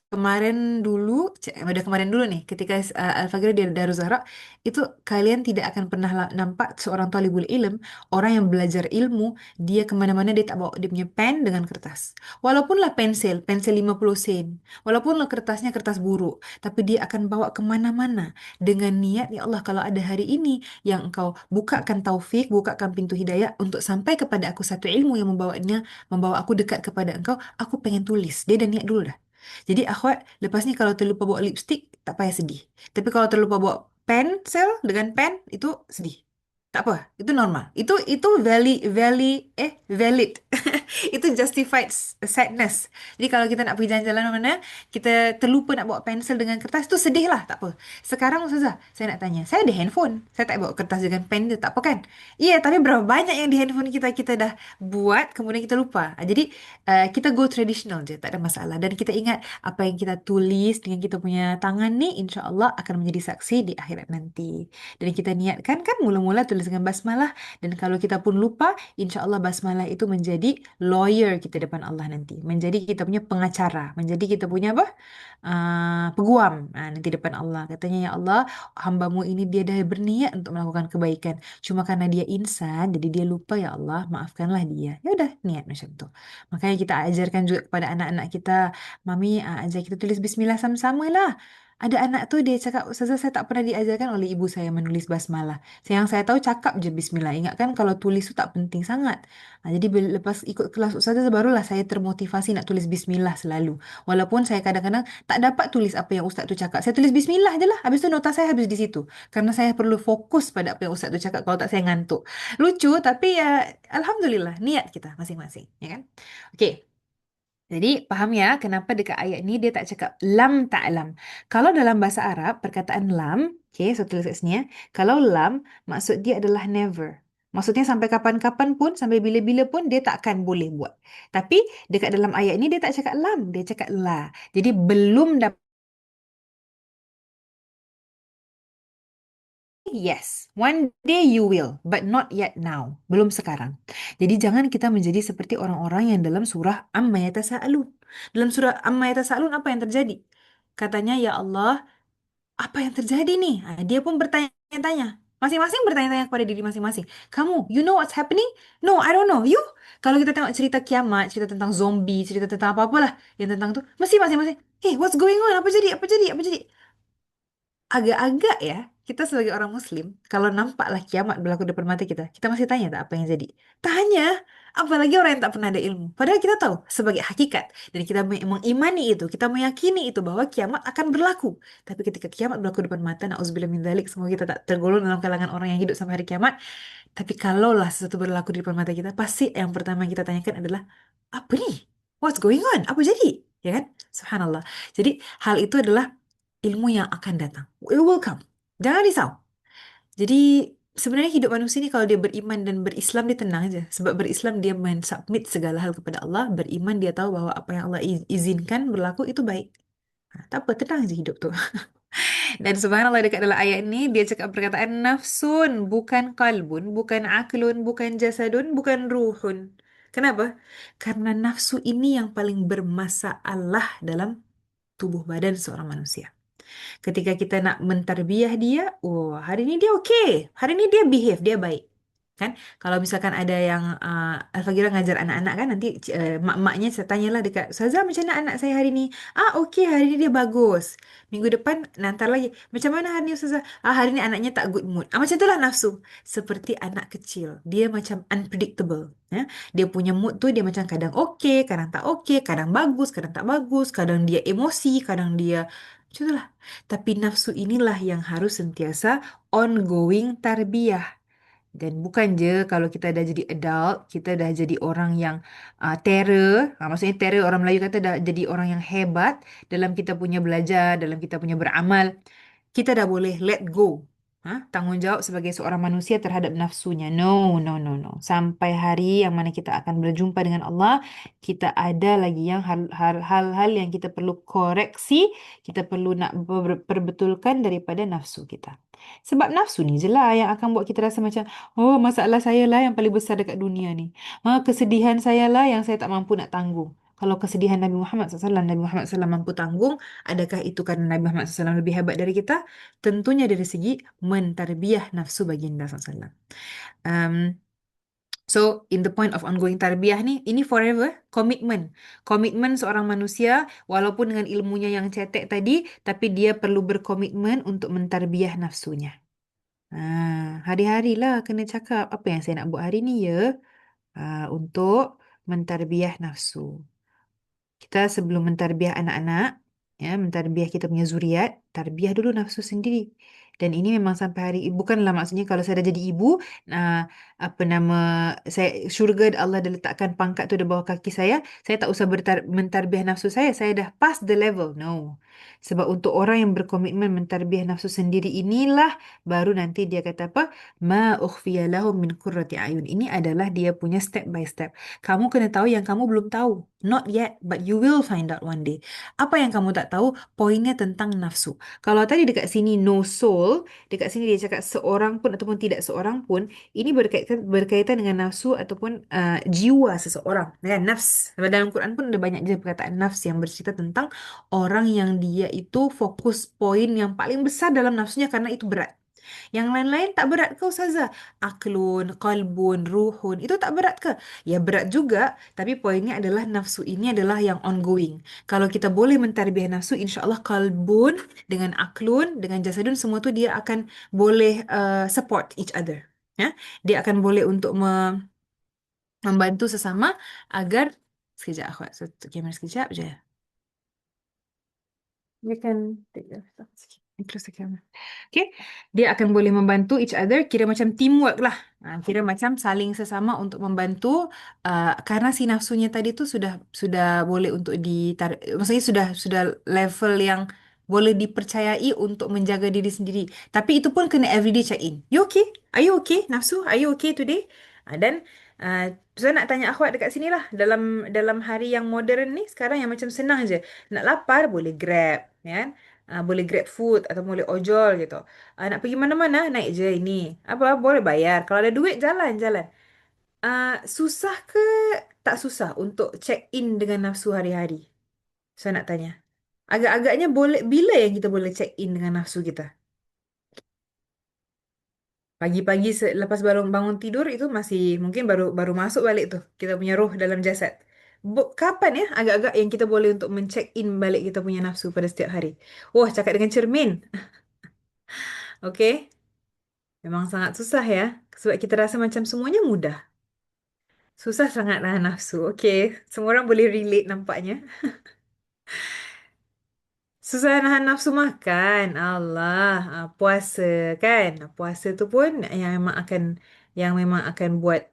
Kemarin dulu, udah kemarin dulu nih, ketika Al-Fajr di Darussalam, itu kalian tidak akan pernah nampak seorang talibul ilm, orang yang belajar ilmu, dia kemana-mana dia tak bawa dia punya pen dengan kertas. Walaupunlah pensil 50 sen, walaupunlah kertasnya kertas buruk, tapi dia akan bawa kemana-mana dengan niat, ya Allah, kalau ada hari ini yang engkau bukakan taufik, bukakan pintu hidayah untuk sampai kepada aku satu ilmu yang membawa aku dekat kepada engkau, aku pengen tulis. Dia dah niat dulu dah. Jadi akhwat, lepas ni kalau terlupa bawa lipstick, tak payah sedih. Tapi kalau terlupa bawa pensel dengan pen, itu sedih. Tak apa, itu normal. Itu valid. Itu justified sadness. Jadi kalau kita nak pergi jalan-jalan mana, kita terlupa nak bawa pensel dengan kertas, tu sedih lah, tak apa. Sekarang Ustazah, saya nak tanya, saya ada handphone. Saya tak bawa kertas dengan pen je, tak apa kan? Iya, tapi berapa banyak yang di handphone kita dah buat, kemudian kita lupa. Jadi kita go traditional je, tak ada masalah. Dan kita ingat apa yang kita tulis dengan kita punya tangan ni, insya Allah akan menjadi saksi di akhirat nanti. Dan kita niatkan kan mula-mula tulis dengan basmalah. Dan kalau kita pun lupa, insya Allah basmalah itu menjadi lawyer kita depan Allah nanti. Menjadi kita punya pengacara. Menjadi kita punya apa? Peguam nanti depan Allah. Katanya, ya Allah, hambamu ini dia dah berniat untuk melakukan kebaikan. Cuma karena dia insan, jadi dia lupa, ya Allah, maafkanlah dia. Ya udah, niat macam tu. Makanya kita ajarkan juga kepada anak-anak kita, Mami, ajar kita tulis bismillah sama-sama lah. Ada anak tu dia cakap, Ustazah, saya tak pernah diajarkan oleh ibu saya menulis basmalah. Yang saya tahu cakap je bismillah. Ingatkan kalau tulis tu tak penting sangat. Jadi lepas ikut kelas Ustazah barulah saya termotivasi nak tulis bismillah selalu. Walaupun saya kadang-kadang tak dapat tulis apa yang Ustaz tu cakap. Saya tulis bismillah je lah. Habis tu nota saya habis di situ. Karena saya perlu fokus pada apa yang Ustaz tu cakap. Kalau tak saya ngantuk. Lucu tapi ya Alhamdulillah niat kita masing-masing. Ya kan? Okey. Jadi paham ya kenapa dekat ayat ni dia tak cakap lam ta'lam. Kalau dalam bahasa Arab perkataan lam, okay, so tulis kat sini ya. Kalau lam maksud dia adalah never. Maksudnya sampai kapan-kapan pun, sampai bila-bila pun dia takkan boleh buat. Tapi dekat dalam ayat ni dia tak cakap lam, dia cakap la. Jadi belum dapat. Yes, one day you will, but not yet now. Belum sekarang. Jadi jangan kita menjadi seperti orang-orang yang dalam surah Amma Yatasa'alun. Dalam surah Amma Yatasa'alun apa yang terjadi? Katanya, ya Allah, apa yang terjadi nih? Dia pun bertanya-tanya. Masing-masing bertanya-tanya kepada diri masing-masing. Kamu, you know what's happening? No, I don't know. You? Kalau kita tengok cerita kiamat, cerita tentang zombie, cerita tentang apa-apalah yang tentang tu, mesti masing-masing, hey, what's going on? Apa jadi? Apa jadi? Apa jadi? Agak-agak ya, kita sebagai orang Muslim, kalau nampaklah kiamat berlaku depan mata kita masih tanya tak apa yang jadi? Tanya, apalagi orang yang tak pernah ada ilmu. Padahal kita tahu sebagai hakikat, dan kita mengimani itu, kita meyakini itu bahwa kiamat akan berlaku. Tapi ketika kiamat berlaku depan mata, na'udzubillah min dzalik, semoga kita tak tergolong dalam kalangan orang yang hidup sampai hari kiamat. Tapi kalaulah sesuatu berlaku di depan mata kita, pasti yang pertama yang kita tanyakan adalah, apa nih? What's going on? Apa jadi? Ya kan? Subhanallah. Jadi hal itu adalah ilmu yang akan datang. It will come. Jangan risau. Jadi sebenarnya hidup manusia ni kalau dia beriman dan berislam dia tenang aja. Sebab berislam dia mensubmit segala hal kepada Allah. Beriman dia tahu bahwa apa yang Allah izinkan berlaku itu baik. Tak apa, tenang aja hidup tu. Dan subhanallah dekat dalam ayat ni dia cakap perkataan nafsun, bukan qalbun, bukan aklun, bukan jasadun, bukan ruhun. Kenapa? Karena nafsu ini yang paling bermasalah dalam tubuh badan seorang manusia. Ketika kita nak mentarbiah dia, oh hari ni dia okey. Hari ni dia behave, dia baik. Kan? Kalau misalkan ada yang Al-Fagirah ngajar anak-anak kan, nanti mak-maknya saya tanyalah dekat, Ustazah macam mana anak saya hari ni? Okey, hari ni dia bagus. Minggu depan nanti lagi. Macam mana hari ni Ustazah? Hari ni anaknya tak good mood. Macam itulah nafsu. Seperti anak kecil. Dia macam unpredictable. Ya? Dia punya mood tu dia macam kadang okey, kadang tak okey, kadang bagus, kadang tak bagus, kadang dia emosi, kadang dia macam itulah. Tapi nafsu inilah yang harus sentiasa ongoing tarbiyah. Dan bukan je kalau kita dah jadi adult, kita dah jadi orang yang terror. Maksudnya terror orang Melayu kata dah jadi orang yang hebat dalam kita punya belajar, dalam kita punya beramal. Kita dah boleh let go. Tanggungjawab sebagai seorang manusia terhadap nafsunya. No, no, no, no. Sampai hari yang mana kita akan berjumpa dengan Allah, kita ada lagi yang hal-hal yang kita perlu koreksi, kita perlu nak perbetulkan daripada nafsu kita. Sebab nafsu ni je lah yang akan buat kita rasa macam, oh, masalah saya lah yang paling besar dekat dunia ni. Kesedihan saya lah yang saya tak mampu nak tanggung. Kalau kesedihan Nabi Muhammad SAW, Nabi Muhammad SAW mampu tanggung, adakah itu kerana Nabi Muhammad SAW lebih hebat dari kita? Tentunya dari segi mentarbiah nafsu baginda SAW. Um, so, in the point of ongoing tarbiyah ni, ini forever, komitmen. Komitmen seorang manusia, walaupun dengan ilmunya yang cetek tadi, tapi dia perlu berkomitmen untuk mentarbiah nafsunya. Hari-harilah kena cakap apa yang saya nak buat hari ni ya, untuk mentarbiah nafsu. Kita sebelum mentarbiah anak-anak, ya, mentarbiah kita punya zuriat, tarbiah dulu nafsu sendiri. Dan ini memang sampai hari, bukanlah maksudnya kalau saya dah jadi ibu, uh, apa nama, syurga Allah dah letakkan pangkat tu di bawah kaki saya tak usah mentarbiah nafsu saya dah pass the level. No. Sebab untuk orang yang berkomitmen mentarbiah nafsu sendiri inilah, baru nanti dia kata apa? Ma ukhfiya lahum min qurrati ayun. Ini adalah dia punya step by step. Kamu kena tahu yang kamu belum tahu. Not yet, but you will find out one day. Apa yang kamu tak tahu? Poinnya tentang nafsu. Kalau tadi dekat sini no soul, dekat sini dia cakap seorang pun ataupun tidak seorang pun, ini berkaitan dengan nafsu ataupun jiwa seseorang. Kan? Nafs. Dalam Quran pun ada banyak je perkataan nafs yang bercerita tentang orang yang dia itu fokus poin yang paling besar dalam nafsunya karena itu berat. Yang lain-lain tak berat ke Ustazah? Aklun, qalbun, ruhun, itu tak berat ke? Ya berat juga, tapi poinnya adalah nafsu ini adalah yang ongoing. Kalau kita boleh mentarbiah nafsu, insya Allah qalbun dengan aklun, dengan jasadun, semua tu dia akan boleh support each other. Ya, dia akan boleh untuk membantu sesama agar sekejap akhwat, satu kamera sekejap je. You can take the close the camera. Okay, dia akan boleh membantu each other, kira macam teamwork lah. Kira macam saling sesama untuk membantu, karena si nafsunya tadi tu sudah boleh untuk maksudnya sudah level yang boleh dipercayai untuk menjaga diri sendiri. Tapi itu pun kena everyday check in. You okay? Are you okay, nafsu? Are you okay today? Dan saya nak tanya akhwat dekat sini lah, dalam hari yang moden ni sekarang yang macam senang je. Nak lapar boleh Grab, ya kan? Boleh Grab food atau boleh ojol gitu. Nak pergi mana-mana naik je ini. Apa boleh bayar. Kalau ada duit jalan-jalan. Susah ke tak susah untuk check in dengan nafsu hari-hari? Saya nak tanya. Agak-agaknya boleh bila yang kita boleh check in dengan nafsu kita? Pagi-pagi lepas baru bangun tidur itu masih mungkin baru baru masuk balik tuh kita punya roh dalam jasad. Kapan ya agak-agak yang kita boleh untuk men-check in balik kita punya nafsu pada setiap hari? Wah, cakap dengan cermin. Okey. Memang sangat susah ya. Sebab kita rasa macam semuanya mudah. Susah sangat nahan nafsu. Okey. Semua orang boleh relate nampaknya. Susah nahan nafsu makan. Allah. Puasa kan. Puasa tu pun yang memang akan buat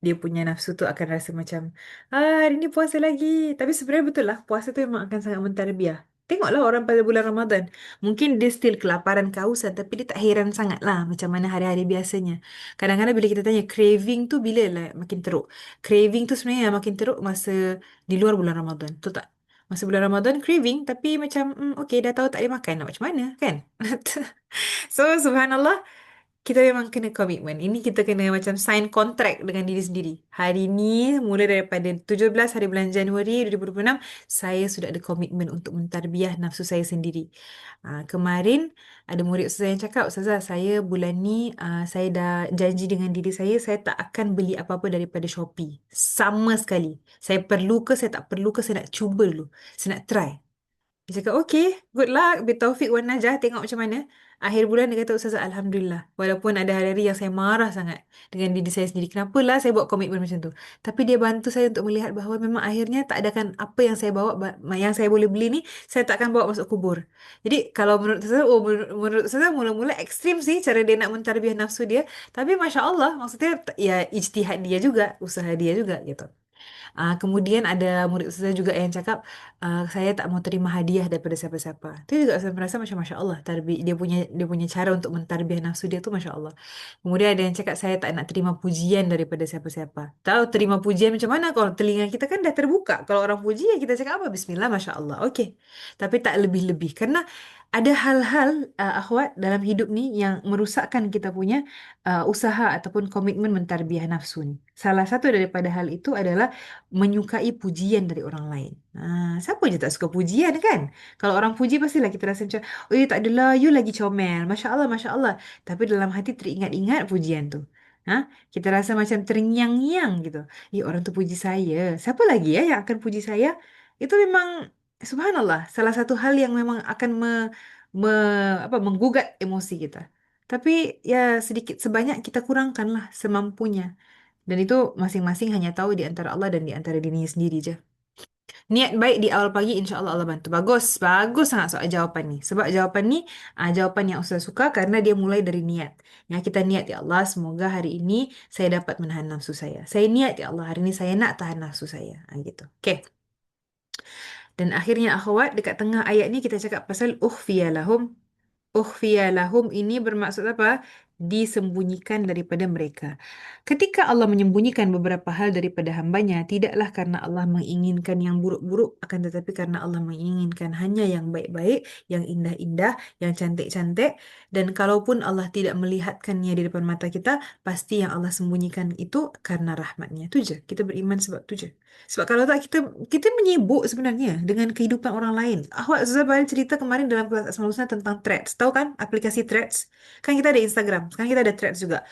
dia punya nafsu tu akan rasa macam, hari ni puasa lagi. Tapi sebenarnya betul lah, puasa tu memang akan sangat mentarbiah. Tengoklah orang pada bulan Ramadan. Mungkin dia still kelaparan, kehausan, tapi dia tak heran sangat lah macam mana hari-hari biasanya. Kadang-kadang bila kita tanya craving tu bila lah makin teruk. Craving tu sebenarnya yang makin teruk masa di luar bulan Ramadan. Betul tak? Masa bulan Ramadan craving, tapi macam, okay, dah tahu tak boleh makan. Nak macam mana kan? So, subhanallah, kita memang kena komitmen. Ini kita kena macam sign kontrak dengan diri sendiri. Hari ni, mula daripada 17 hari bulan Januari 2026, saya sudah ada komitmen untuk mentarbiah nafsu saya sendiri. Kemarin, ada murid ustazah yang cakap, Ustazah, saya bulan ni, saya dah janji dengan diri saya tak akan beli apa-apa daripada Shopee. Sama sekali. Saya perlu ke, saya tak perlu ke, saya nak cuba dulu. Saya nak try. Dia cakap, okay, good luck. Bitaufik wan najah, tengok macam mana. Akhir bulan dia kata, Ustazah, Alhamdulillah. Walaupun ada hari-hari yang saya marah sangat dengan diri saya sendiri. Kenapalah saya buat komitmen macam tu. Tapi dia bantu saya untuk melihat bahawa memang akhirnya tak adakan apa yang saya bawa, yang saya boleh beli ni, saya tak akan bawa masuk kubur. Jadi kalau menurut saya, menurut saya mula-mula ekstrim sih cara dia nak mentarbiah nafsu dia. Tapi Masya Allah, maksudnya ya ijtihad dia juga, usaha dia juga gitu. Kemudian ada murid Ustazah juga yang cakap, saya tak mau terima hadiah daripada siapa-siapa. Itu juga saya merasa macam Masya Allah, dia punya cara untuk mentarbiah nafsu dia tuh Masya Allah. Kemudian ada yang cakap saya tak nak terima pujian daripada siapa-siapa. Tahu terima pujian macam mana kalau telinga kita kan dah terbuka. Kalau orang puji ya kita cakap apa? Bismillah, Masya Allah. Okey. Tapi tak lebih-lebih. Karena ada hal-hal akhwat dalam hidup ni yang merosakkan kita punya usaha ataupun komitmen mentarbiah nafsu ni. Salah satu daripada hal itu adalah menyukai pujian dari orang lain. Siapa je tak suka pujian kan? Kalau orang puji pastilah kita rasa macam, oh ya tak adalah, you lagi comel. Masya Allah, Masya Allah. Tapi dalam hati teringat-ingat pujian tu. Ha? Kita rasa macam terngiang-ngiang gitu. Ya orang tu puji saya. Siapa lagi ya yang akan puji saya? Itu memang subhanallah salah satu hal yang memang akan menggugat emosi kita. Tapi ya sedikit sebanyak kita kurangkanlah semampunya. Dan itu masing-masing hanya tahu di antara Allah dan di antara dirinya sendiri je. Niat baik di awal pagi, insya Allah Allah bantu. Bagus, bagus sangat soal jawapan ni. Sebab jawapan ni, jawapan yang Ustaz suka karena dia mulai dari niat. Yang kita niat, ya Allah, semoga hari ini saya dapat menahan nafsu saya. Saya niat, ya Allah, hari ini saya nak tahan nafsu saya. Gitu. Okay. Dan akhirnya akhwat, dekat tengah ayat ni kita cakap pasal ukhfiya lahum. Ukhfiya lahum ini bermaksud apa? Disembunyikan daripada mereka. Ketika Allah menyembunyikan beberapa hal daripada hambanya, tidaklah karena Allah menginginkan yang buruk-buruk, akan tetapi karena Allah menginginkan hanya yang baik-baik, yang indah-indah, yang cantik-cantik. Dan kalaupun Allah tidak melihatkannya di depan mata kita, pasti yang Allah sembunyikan itu karena rahmatnya. Itu je. Kita beriman sebab itu je. Sebab kalau tak kita menyibuk sebenarnya dengan kehidupan orang lain. Awak Zuzah baru cerita kemarin dalam kelas Asmaul Husna tentang Threads. Tahu kan aplikasi Threads? Kan kita ada Instagram, sekarang kita ada Threads juga.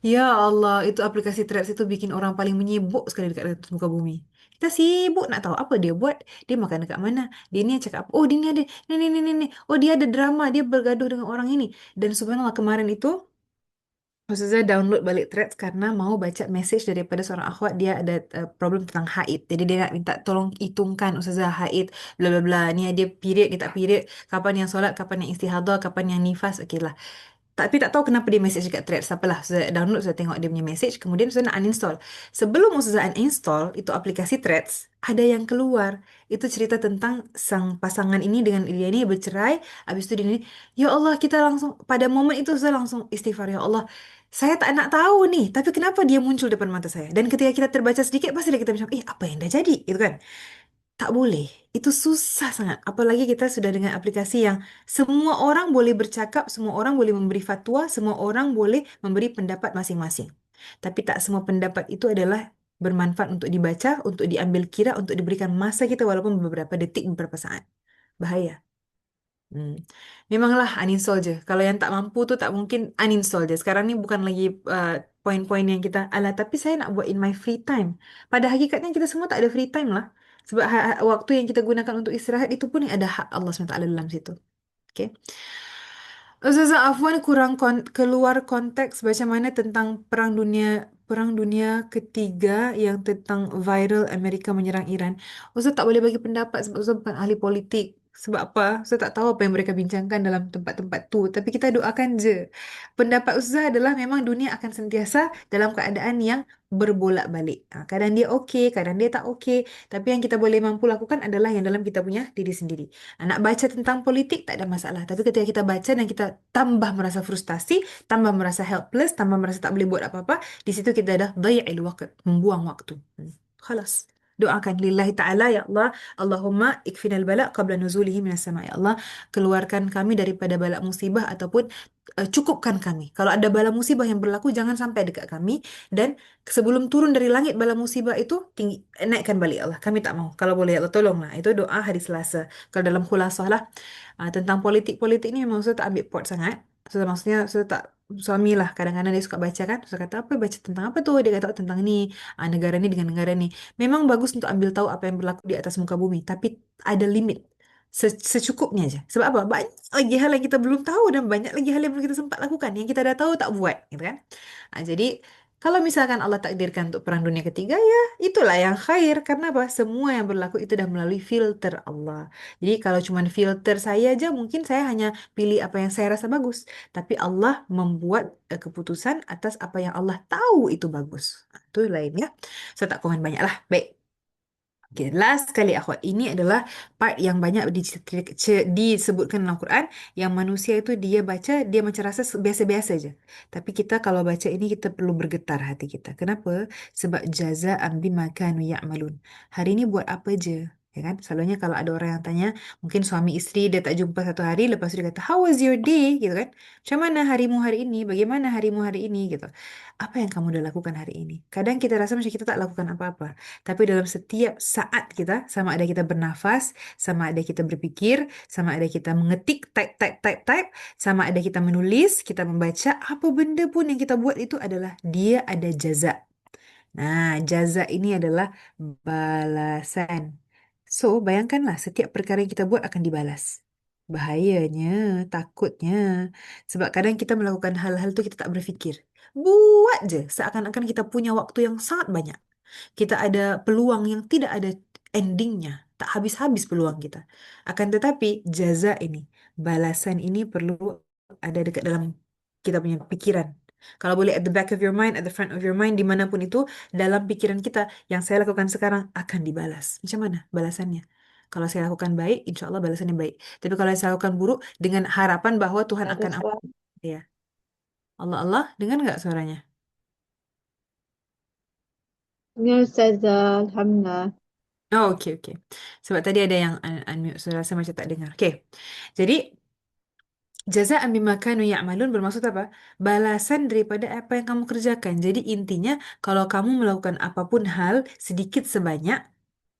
Ya Allah, itu aplikasi Threads itu bikin orang paling menyibuk sekali dekat atas muka bumi. Kita sibuk nak tahu apa dia buat, dia makan dekat mana, dia ni cakap apa, oh dia ni ada, ni. Oh dia ada drama, dia bergaduh dengan orang ini. Dan subhanallah kemarin itu Ustazah download balik Threads karena mau baca message daripada seorang akhwat dia ada problem tentang haid. Jadi dia nak minta tolong hitungkan Ustazah haid bla bla bla. Ni dia period, dia tak period, kapan yang solat, kapan yang istihadah, kapan yang nifas. Okey lah. Tapi tak tahu kenapa dia message dekat Threads. Apalah, saya download, saya tengok dia punya message, kemudian saya nak uninstall. Sebelum Ustazah uninstall itu aplikasi Threads, ada yang keluar. Itu cerita tentang sang pasangan ini dengan dia ini bercerai, habis itu dia ni, ya Allah, kita langsung pada momen itu saya langsung istighfar, ya Allah. Saya tak nak tahu nih, tapi kenapa dia muncul depan mata saya? Dan ketika kita terbaca sedikit, pasti kita macam, apa yang dah jadi? Gitu kan? Tak boleh. Itu susah sangat. Apalagi kita sudah dengan aplikasi yang semua orang boleh bercakap, semua orang boleh memberi fatwa, semua orang boleh memberi pendapat masing-masing. Tapi tak semua pendapat itu adalah bermanfaat untuk dibaca, untuk diambil kira, untuk diberikan masa kita walaupun beberapa detik, beberapa saat. Bahaya. Hmm. Memanglah uninstall je. Kalau yang tak mampu tu tak mungkin uninstall je. Sekarang ni bukan lagi poin-poin yang kita alah tapi saya nak buat in my free time. Pada hakikatnya kita semua tak ada free time lah. Sebab waktu yang kita gunakan untuk istirahat itu pun ada hak Allah SWT dalam situ. Okay. Ustazah Afwan kurang keluar konteks macam mana tentang Perang Dunia Ketiga yang tentang viral Amerika menyerang Iran. Ustaz tak boleh bagi pendapat sebab Ustaz bukan ahli politik. Sebab apa? Ustaz tak tahu apa yang mereka bincangkan dalam tempat-tempat tu. Tapi kita doakan je. Pendapat Ustaz adalah memang dunia akan sentiasa dalam keadaan yang berbolak-balik. Kadang dia okey, kadang dia tak okey. Tapi yang kita boleh mampu lakukan adalah yang dalam kita punya diri sendiri. Nak baca tentang politik tak ada masalah. Tapi ketika kita baca dan kita tambah merasa frustasi, tambah merasa helpless, tambah merasa tak boleh buat apa-apa, di situ kita dah dhayi'il waqt, membuang waktu. Khalas. Doakan lillahi ta'ala, ya Allah, Allahumma ikfinal bala qabla nuzulihi minas sama, ya Allah, keluarkan kami daripada bala musibah ataupun cukupkan kami. Kalau ada bala musibah yang berlaku, jangan sampai dekat kami. Dan sebelum turun dari langit bala musibah itu, naikkan balik, ya Allah. Kami tak mau. Kalau boleh, ya Allah, tolonglah. Itu doa hari Selasa. Kalau dalam khulasah lah, tentang politik-politik ni memang saya tak ambil pot sangat. Maksudnya saya tak suami lah kadang-kadang dia suka baca kan. Saya kata apa baca tentang apa tu? Dia kata "Oh, tentang ni, negara ni dengan negara ni." Memang bagus untuk ambil tahu apa yang berlaku di atas muka bumi, tapi ada limit. Secukupnya aja. Sebab apa? Banyak lagi hal yang kita belum tahu dan banyak lagi hal yang belum kita sempat lakukan. Yang kita dah tahu tak buat, gitu kan? Jadi kalau misalkan Allah takdirkan untuk Perang Dunia Ketiga, ya itulah yang khair. Karena apa? Semua yang berlaku itu dah melalui filter Allah. Jadi kalau cuma filter saya aja, mungkin saya hanya pilih apa yang saya rasa bagus. Tapi Allah membuat keputusan atas apa yang Allah tahu itu bagus. Itu lain ya. Saya tak komen banyak lah. Baik. Okay, last sekali akhwat. Ini adalah part yang banyak disebutkan dalam Quran. Yang manusia itu dia baca, dia macam rasa biasa-biasa je. Tapi kita kalau baca ini, kita perlu bergetar hati kita. Kenapa? Sebab jaza'an bima kanu ya'malun. Hari ini buat apa je? Ya kan? Selalunya kalau ada orang yang tanya, mungkin suami isteri dia tak jumpa satu hari, lepas tu dia kata, how was your day? Gitu kan? Macam mana harimu hari ini? Bagaimana harimu hari ini? Gitu. Apa yang kamu dah lakukan hari ini? Kadang kita rasa macam kita tak lakukan apa-apa. Tapi dalam setiap saat kita, sama ada kita bernafas, sama ada kita berpikir, sama ada kita mengetik, type, type, type, type, sama ada kita menulis, kita membaca, apa benda pun yang kita buat itu adalah dia ada jaza. Nah, jaza ini adalah balasan. So, bayangkanlah setiap perkara yang kita buat akan dibalas. Bahayanya, takutnya. Sebab kadang kita melakukan hal-hal tu kita tak berfikir. Buat je, seakan-akan kita punya waktu yang sangat banyak. Kita ada peluang yang tidak ada endingnya. Tak habis-habis peluang kita. Akan tetapi, jaza ini, balasan ini perlu ada dekat dalam kita punya pikiran. Kalau boleh at the back of your mind, at the front of your mind, dimanapun itu, dalam pikiran kita, yang saya lakukan sekarang akan dibalas. Macam mana balasannya? Kalau saya lakukan baik, insya Allah balasannya baik. Tapi kalau saya lakukan buruk, dengan harapan bahwa Tuhan akan Terus ampuni saya. Allah Allah, dengar nggak suaranya? ya Ustazah, Alhamdulillah. Oh, oke, oke. Sebab tadi ada yang unmute, saya rasa macam tak dengar. Oke, jadi jazaan bima kanu ya'malun bermaksud apa? Balasan daripada apa yang kamu kerjakan. Jadi intinya, kalau kamu melakukan apapun hal, sedikit sebanyak,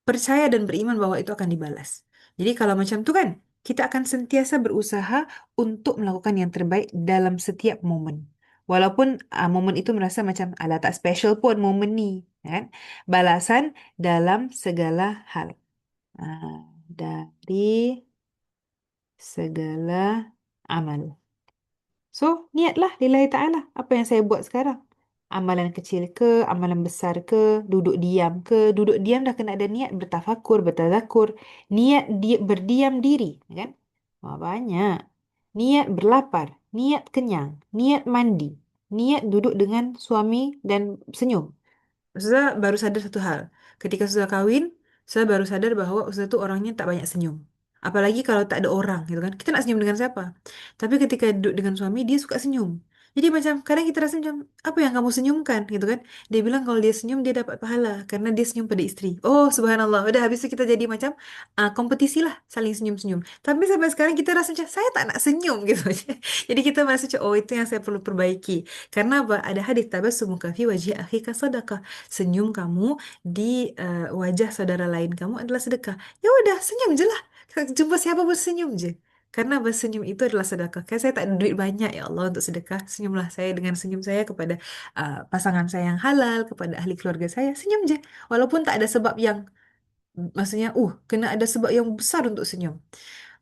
percaya dan beriman bahwa itu akan dibalas. Jadi kalau macam tu kan, kita akan sentiasa berusaha untuk melakukan yang terbaik dalam setiap momen. Walaupun momen itu merasa macam, ala tak special pun momen ni. Kan? Balasan dalam segala hal. Dari segala amal. So, niatlah lillahi ta'ala. Apa yang saya buat sekarang? Amalan kecil ke, amalan besar ke, duduk diam ke. Duduk diam dah kena ada niat bertafakur, bertazakur. Niat berdiam diri, kan? Wah, banyak. Niat berlapar, niat kenyang, niat mandi, niat duduk dengan suami dan senyum. Ustazah baru sadar satu hal. Ketika sudah kawin, saya baru sadar bahwa Ustazah tuh orangnya tak banyak senyum. Apalagi kalau tak ada orang gitu kan. Kita nak senyum dengan siapa? Tapi ketika duduk dengan suami, dia suka senyum. Jadi macam kadang kita rasa macam, apa yang kamu senyumkan gitu kan? Dia bilang kalau dia senyum dia dapat pahala karena dia senyum pada istri. Oh, subhanallah. Udah habis itu kita jadi macam kompetisi lah saling senyum-senyum. Tapi sampai sekarang kita rasa macam saya tak nak senyum gitu. Jadi kita merasa macam oh itu yang saya perlu perbaiki. Karena apa? Ada hadis tabassumuka fi wajhi akhika sadaqah. Senyum kamu di wajah saudara lain kamu adalah sedekah. Ya udah, senyum je lah. Jumpa siapa pun senyum je. Karena bersenyum itu adalah sedekah. Kan saya tak ada duit banyak ya Allah untuk sedekah. Senyumlah saya dengan senyum saya kepada pasangan saya yang halal, kepada ahli keluarga saya. Senyum je. Walaupun tak ada sebab yang, maksudnya, kena ada sebab yang besar untuk senyum.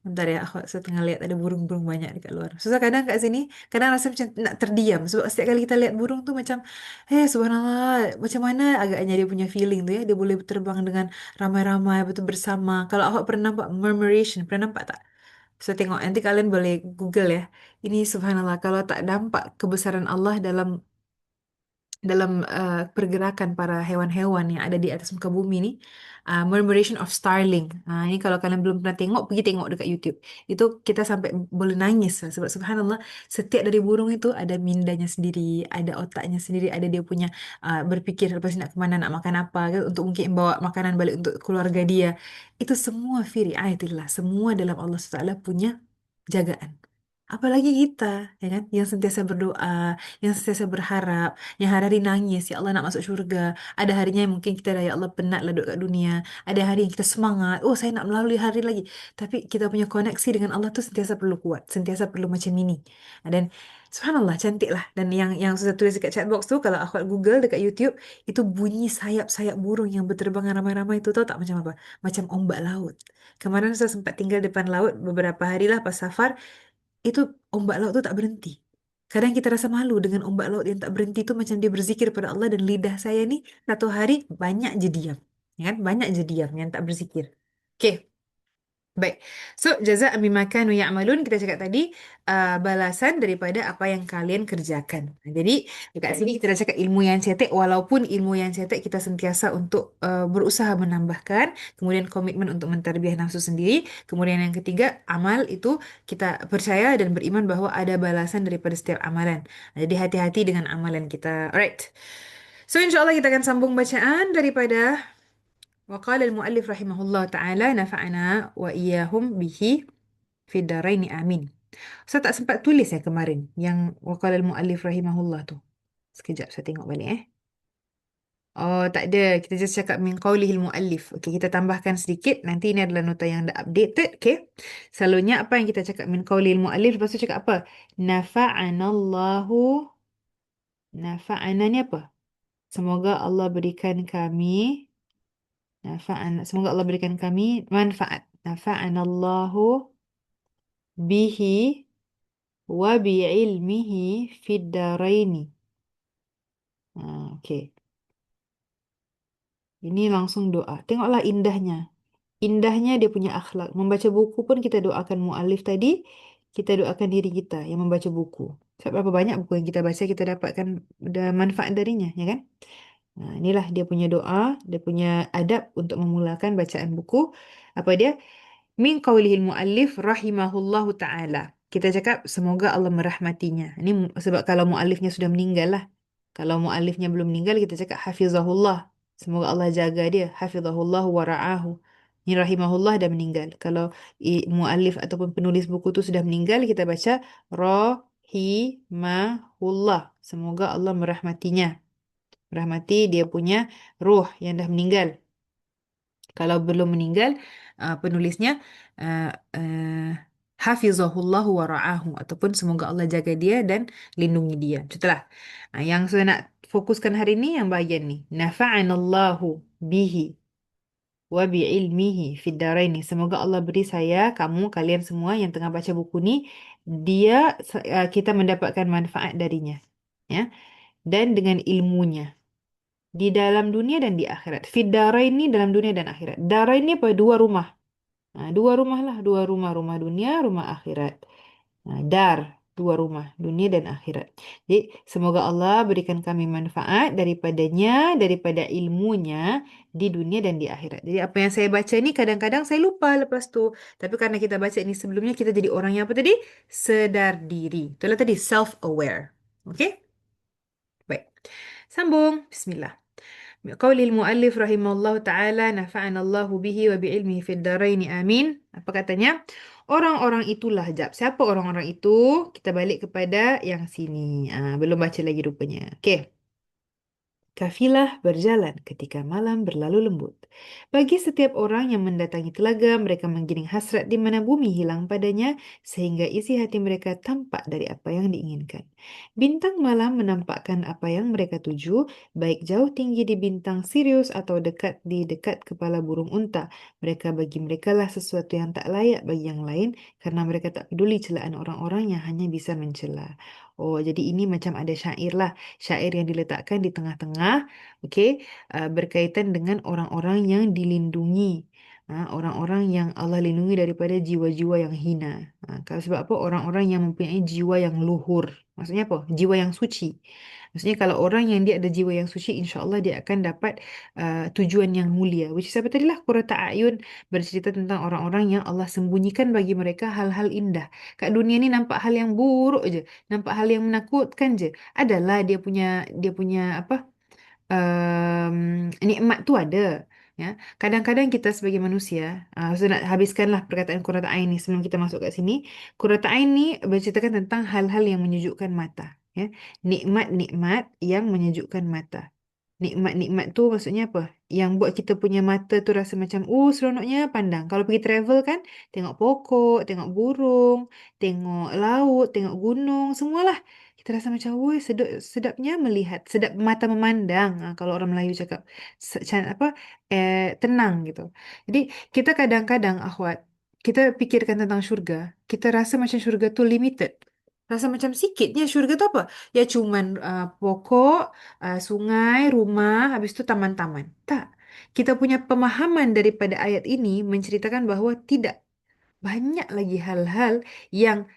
Bentar ya, aku saya tengah lihat ada burung-burung banyak dekat luar. Susah kadang kat sini, kadang rasa macam nak terdiam. Sebab setiap kali kita lihat burung tuh macam, subhanallah, macam mana agaknya dia punya feeling tuh ya. Dia boleh terbang dengan ramai-ramai, betul bersama. Kalau awak pernah nampak murmuration, pernah nampak tak? Saya tengok, nanti kalian boleh Google ya. Ini subhanallah, kalau tak nampak kebesaran Allah dalam pergerakan para hewan-hewan yang ada di atas muka bumi ni, murmuration of starling. Ini kalau kalian belum pernah tengok, pergi tengok dekat YouTube. Itu kita sampai boleh nangis lah. Sebab subhanallah, setiap dari burung itu ada mindanya sendiri, ada otaknya sendiri, ada dia punya berfikir lepas ni nak kemana, nak makan apa, ke, untuk mungkin bawa makanan balik untuk keluarga dia. Itu semua fi riayatillah, semua dalam Allah SWT punya jagaan. Apalagi kita, ya kan, yang sentiasa berdoa, yang sentiasa berharap, yang hari-hari nangis, ya Allah nak masuk syurga. Ada harinya yang mungkin kita dah, ya Allah penat lah duduk kat dunia. Ada hari yang kita semangat, oh saya nak melalui hari lagi. Tapi kita punya koneksi dengan Allah tu sentiasa perlu kuat, sentiasa perlu macam ini. Dan subhanallah cantik lah. Dan yang sudah tulis dekat chat box tu, kalau aku Google dekat YouTube, itu bunyi sayap-sayap burung yang berterbangan ramai-ramai itu, tahu tak macam apa? Macam ombak laut. Kemarin saya sempat tinggal depan laut beberapa hari lah pas safar, itu ombak laut tu tak berhenti. Kadang kita rasa malu dengan ombak laut yang tak berhenti tu, macam dia berzikir pada Allah, dan lidah saya ni satu hari banyak je diam. Ya kan? Banyak je diam yang tak berzikir. Okey, Baik. So, jazaa bima kanu ya'malun kita cakap tadi balasan daripada apa yang kalian kerjakan. Jadi, dekat sini kita dah cakap ilmu yang cetek walaupun ilmu yang cetek kita sentiasa untuk berusaha menambahkan, kemudian komitmen untuk mentarbiah nafsu sendiri, kemudian yang ketiga, amal itu kita percaya dan beriman bahwa ada balasan daripada setiap amalan. Jadi, hati-hati dengan amalan kita. Alright. So, insyaAllah kita akan sambung bacaan daripada وقال المؤلف رحمه الله تعالى نفعنا وإياهم به في الدارين آمين. Saya tak sempat tulis kemarin yang وقال المؤلف رحمه الله tu. Sekejap saya tengok balik Oh, tak ada. Kita just cakap min qaulihil muallif. Okey, kita tambahkan sedikit. Nanti ini adalah nota yang dah updated. Okey. Selalunya apa yang kita cakap min qaulihil muallif, lepas tu cakap apa? Nafa'anallahu. Nafa'ana ni apa? Semoga Allah berikan kami semoga Allah berikan kami manfaat. Nafa'anallahu bihi wa bi'ilmihi fid daraini. Okey. Ini langsung doa. Tengoklah indahnya. Indahnya dia punya akhlak. Membaca buku pun kita doakan mu'alif tadi. Kita doakan diri kita yang membaca buku. Sebab berapa banyak buku yang kita baca, kita dapatkan manfaat darinya, ya kan? Inilah dia punya doa, dia punya adab untuk memulakan bacaan buku. Apa dia? Min qaulihil muallif rahimahullahu ta'ala. Kita cakap semoga Allah merahmatinya. Ini sebab kalau muallifnya sudah meninggal lah. Kalau muallifnya belum meninggal kita cakap hafizahullah. Semoga Allah jaga dia. Hafizahullah wa ra'ahu. Ini rahimahullah dah meninggal. Kalau muallif ataupun penulis buku tu sudah meninggal kita baca rahimahullah. Semoga Allah merahmatinya. Merahmati dia punya ruh yang dah meninggal. Kalau belum meninggal, penulisnya uh, uh, hafizahullahu wa ra'ahu ataupun semoga Allah jaga dia dan lindungi dia. Setelah yang saya nak fokuskan hari ini yang bahagian ni. Nafa'anallahu bihi wa bi'ilmihi fid daraini. Semoga Allah beri saya, kamu, kalian semua yang tengah baca buku ni, kita mendapatkan manfaat darinya. Ya, dan dengan ilmunya di dalam dunia dan di akhirat. Fid darain ni dalam dunia dan akhirat. Darain ni apa? Dua rumah. Dua rumah lah, dua rumah. Rumah dunia, rumah akhirat. Dar, dua rumah. Dunia dan akhirat. Jadi, semoga Allah berikan kami manfaat daripadanya, daripada ilmunya di dunia dan di akhirat. Jadi, apa yang saya baca ni kadang-kadang saya lupa lepas tu. Tapi karena kita baca ini sebelumnya, kita jadi orang yang apa tadi? Sedar diri. Itulah tadi, self-aware. Okay? Baik. Sambung. Bismillah. قول المؤلف رحمه الله تعالى نفعنا الله به وبعلمه في الدارين آمين. Apa katanya? Orang-orang itulah jap. Siapa orang-orang itu? Kita balik kepada yang sini. Belum baca lagi rupanya. Okey. Kafilah berjalan ketika malam berlalu lembut. Bagi setiap orang yang mendatangi telaga, mereka menggiring hasrat di mana bumi hilang padanya sehingga isi hati mereka tampak dari apa yang diinginkan. Bintang malam menampakkan apa yang mereka tuju, baik jauh tinggi di bintang Sirius atau dekat di dekat kepala burung unta. Bagi mereka lah sesuatu yang tak layak bagi yang lain karena mereka tak peduli celaan orang-orang yang hanya bisa mencela. Oh, jadi ini macam ada syair lah. Syair yang diletakkan di tengah-tengah, okey, berkaitan dengan orang-orang yang dilindungi. Orang-orang yang Allah lindungi daripada jiwa-jiwa yang hina. Kalau sebab apa? Orang-orang yang mempunyai jiwa yang luhur. Maksudnya apa? Jiwa yang suci. Maksudnya kalau orang yang dia ada jiwa yang suci, insya-Allah dia akan dapat tujuan yang mulia. Which is apa tadilah? Qurrata a'yun bercerita tentang orang-orang yang Allah sembunyikan bagi mereka hal-hal indah. Kat dunia ni nampak hal yang buruk je, nampak hal yang menakutkan je. Adalah dia punya apa? Nikmat tu ada. Ya, kadang-kadang kita sebagai manusia, saya nak habiskanlah perkataan Qurrata Ain ni sebelum kita masuk kat sini. Qurrata Ain ni berceritakan tentang hal-hal yang menyejukkan mata. Ya, nikmat-nikmat yang menyejukkan mata. Nikmat-nikmat tu maksudnya apa? Yang buat kita punya mata tu rasa macam, seronoknya pandang. Kalau pergi travel kan, tengok pokok, tengok burung, tengok laut, tengok gunung, semualah. Kita rasa macam, sedapnya melihat, sedap mata memandang. Kalau orang Melayu cakap, apa, tenang gitu. Jadi, kita kadang-kadang, akhwat, kita fikirkan tentang syurga, kita rasa macam syurga tu limited. Rasa macam sikitnya syurga tu apa? Ya cuman pokok, sungai, rumah, habis itu taman-taman. Tak. Kita punya pemahaman daripada ayat ini menceritakan bahawa tidak. banyak lagi hal-hal yang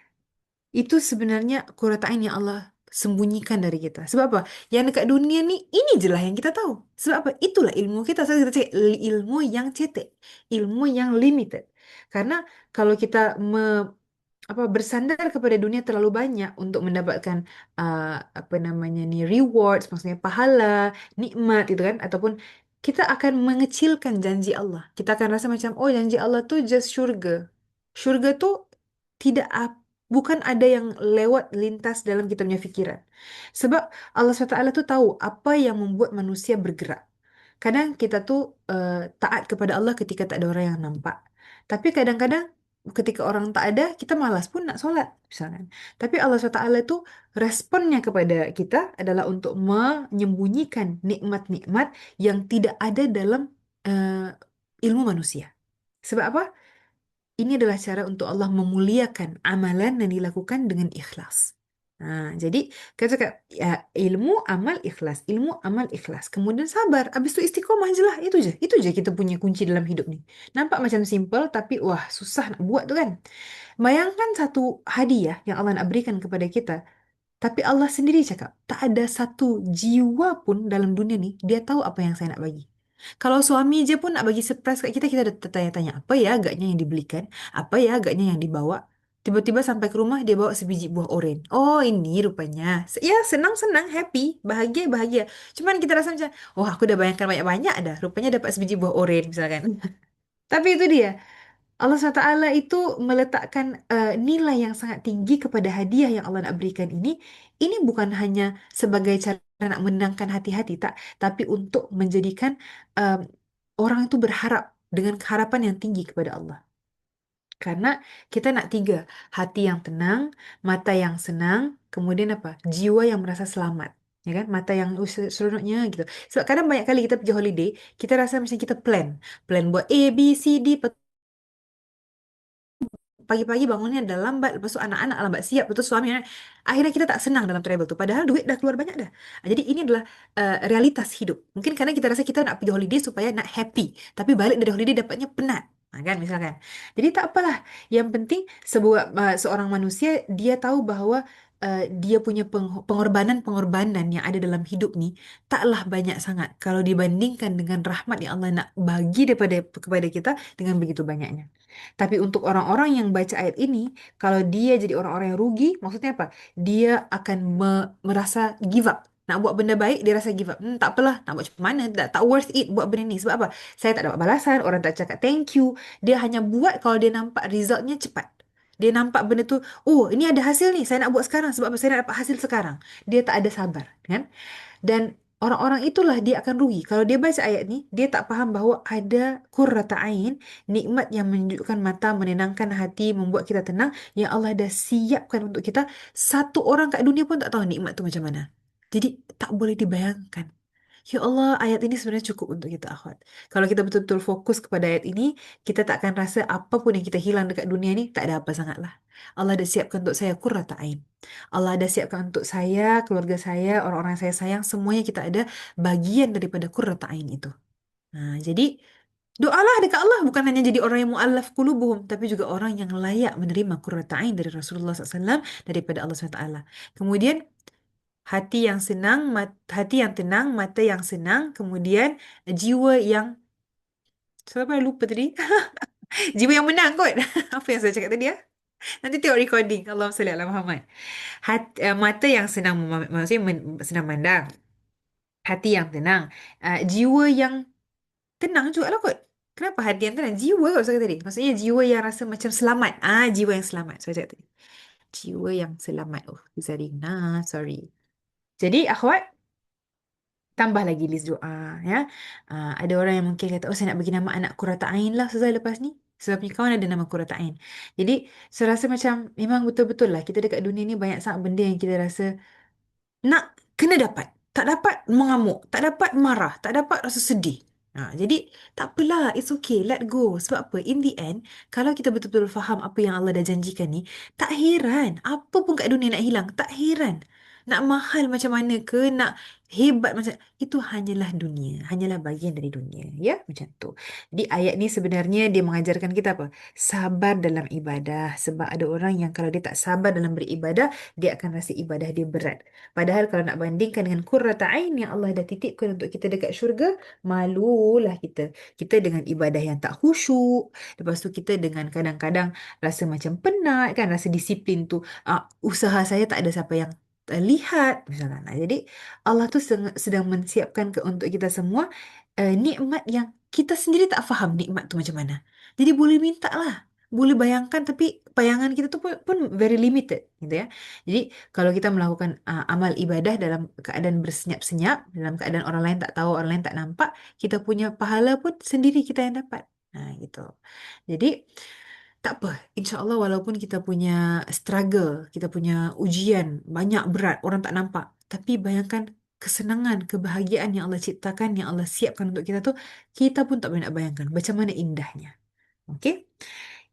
itu sebenarnya qurratain yang Allah sembunyikan dari kita. Sebab apa? Yang dekat dunia ni, ini je lah yang kita tahu. Sebab apa? Itulah ilmu kita. Saya kita cakap ilmu yang cetek. Ilmu yang limited. Karena kalau kita bersandar kepada dunia terlalu banyak untuk mendapatkan apa namanya ni rewards, maksudnya pahala, nikmat gitu kan, ataupun kita akan mengecilkan janji Allah. Kita akan rasa macam oh janji Allah tu just syurga. Syurga tu tidak bukan ada yang lewat lintas dalam kita punya fikiran. Sebab Allah SWT tu tahu apa yang membuat manusia bergerak. Kadang kita tuh taat kepada Allah ketika tak ada orang yang nampak. Tapi kadang-kadang ketika orang tak ada, kita malas pun nak solat, misalkan. Tapi Allah SWT itu responnya kepada kita adalah untuk menyembunyikan nikmat-nikmat yang tidak ada dalam ilmu manusia. Sebab apa? Ini adalah cara untuk Allah memuliakan amalan yang dilakukan dengan ikhlas. Jadi kita cakap ya, ilmu, amal, ikhlas. Ilmu, amal, ikhlas. Kemudian sabar. Habis itu istiqomah je lah. Itu je. Itu je kita punya kunci dalam hidup ni. Nampak macam simple tapi wah susah nak buat tu kan. Bayangkan satu hadiah yang Allah nak berikan kepada kita. Tapi Allah sendiri cakap, tak ada satu jiwa pun dalam dunia ni, dia tahu apa yang saya nak bagi. Kalau suami je pun nak bagi surprise kat kita, kita dah tertanya-tanya, apa ya agaknya yang dibelikan? Apa ya agaknya yang dibawa? Tiba-tiba sampai ke rumah, dia bawa sebiji buah oren. Oh, ini rupanya. Ya, senang-senang, happy, bahagia-bahagia. Cuman kita rasa macam, oh aku dah bayangkan banyak-banyak dah. Rupanya dapat sebiji buah oren, misalkan. Tapi itu dia. Allah SWT itu meletakkan nilai yang sangat tinggi kepada hadiah yang Allah nak berikan ini. Ini bukan hanya sebagai cara nak menenangkan hati-hati, tak, tapi untuk menjadikan um, orang itu berharap dengan keharapan yang tinggi kepada Allah. Karena kita nak tiga, hati yang tenang, mata yang senang, kemudian apa? Jiwa yang merasa selamat. Ya kan? Mata yang seronoknya gitu. Sebab kadang banyak kali kita pergi holiday, kita rasa macam kita plan. Plan buat A, B, C, D, pagi-pagi bangunnya dah lambat, lepas tu anak-anak lambat siap, lepas tu suami akhirnya kita tak senang dalam travel tu, padahal duit dah keluar banyak dah. Jadi ini adalah realitas hidup. Mungkin karena kita rasa kita nak pergi holiday supaya nak happy, tapi balik dari holiday dapatnya penat. Kan misalkan. Jadi tak apalah. Yang penting seorang manusia dia tahu bahawa dia punya pengorbanan-pengorbanan yang ada dalam hidup ni taklah banyak sangat kalau dibandingkan dengan rahmat yang Allah nak bagi kepada kita dengan begitu banyaknya. Tapi untuk orang-orang yang baca ayat ini, kalau dia jadi orang-orang yang rugi, maksudnya apa? Dia akan merasa give up. Nak buat benda baik, dia rasa give up. Tak apalah, nak buat macam mana? Tak worth it buat benda ni. Sebab apa? Saya tak dapat balasan, orang tak cakap thank you. Dia hanya buat kalau dia nampak resultnya cepat. Dia nampak benda tu, oh ini ada hasil ni, saya nak buat sekarang. Sebab apa? Saya nak dapat hasil sekarang. Dia tak ada sabar. Kan? Dan orang-orang itulah dia akan rugi. Kalau dia baca ayat ni, dia tak faham bahawa ada qurrata ain, nikmat yang menunjukkan mata, menenangkan hati, membuat kita tenang, yang Allah dah siapkan untuk kita. Satu orang kat dunia pun tak tahu nikmat tu macam mana. Jadi tak boleh dibayangkan. Ya Allah, ayat ini sebenarnya cukup untuk kita, akhwat. Kalau kita betul-betul fokus kepada ayat ini, kita tak akan rasa apapun yang kita hilang dekat dunia ni, tak ada apa sangatlah. Allah dah siapkan untuk saya qurrata ain. Allah dah siapkan untuk saya, keluarga saya, orang-orang yang saya sayang, semuanya kita ada bagian daripada qurrata ain itu. Jadi, doalah dekat Allah, bukan hanya jadi orang yang mu'allaf qulubuhum, tapi juga orang yang layak menerima qurrata ain dari Rasulullah SAW, daripada Allah SWT. Kemudian, hati yang senang, hati yang tenang, mata yang senang, kemudian jiwa yang, siapa yang lupa tadi? Jiwa yang menang kot. Apa yang saya cakap tadi ya? Nanti tengok recording. Allahumma salli ala Muhammad. Mata yang senang, maksudnya senang mandang. Hati yang tenang. Jiwa yang tenang juga lah kot. Kenapa hati yang tenang? Jiwa kot saya cakap tadi. Maksudnya jiwa yang rasa macam selamat. Jiwa yang selamat. Saya cakap tadi. Jiwa yang selamat. Oh, Zarina. Sorry. Jadi, akhwat, tambah lagi list doa ya. Ada orang yang mungkin kata, oh saya nak bagi nama anak Qurrata Ain lah Ustazah lepas ni. Sebab punya kawan ada nama Qurrata Ain. Jadi saya rasa macam memang betul-betul lah kita dekat dunia ni banyak sangat benda yang kita rasa nak kena dapat. Tak dapat mengamuk, tak dapat marah, tak dapat rasa sedih. Jadi tak apalah, it's okay, let go. Sebab apa? In the end, kalau kita betul-betul faham apa yang Allah dah janjikan ni, tak heran. Apa pun kat dunia nak hilang, tak heran. Nak mahal macam mana ke, nak Hebat macam itu hanyalah dunia, hanyalah bagian dari dunia, ya macam tu. Jadi ayat ni sebenarnya dia mengajarkan kita apa? Sabar dalam ibadah. Sebab ada orang yang kalau dia tak sabar dalam beribadah, dia akan rasa ibadah dia berat. Padahal kalau nak bandingkan dengan qurrata ain yang Allah dah titipkan untuk kita dekat syurga, malulah kita. Kita dengan ibadah yang tak khusyuk, lepas tu kita dengan kadang-kadang rasa macam penat kan, rasa disiplin tu, usaha saya tak ada siapa yang lihat misalnya. Nah, jadi Allah tu sedang mensiapkan untuk kita semua nikmat yang kita sendiri tak faham nikmat tu macam mana. Jadi boleh minta lah. Boleh bayangkan tapi bayangan kita tu pun very limited gitu ya. Jadi kalau kita melakukan amal ibadah dalam keadaan bersenyap-senyap, dalam keadaan orang lain tak tahu, orang lain tak nampak, kita punya pahala pun sendiri kita yang dapat. Nah, gitu. Jadi tak apa, insya Allah walaupun kita punya struggle, kita punya ujian banyak berat, orang tak nampak. Tapi bayangkan kesenangan, kebahagiaan yang Allah ciptakan, yang Allah siapkan untuk kita tu, kita pun tak boleh nak bayangkan macam mana indahnya. Okey?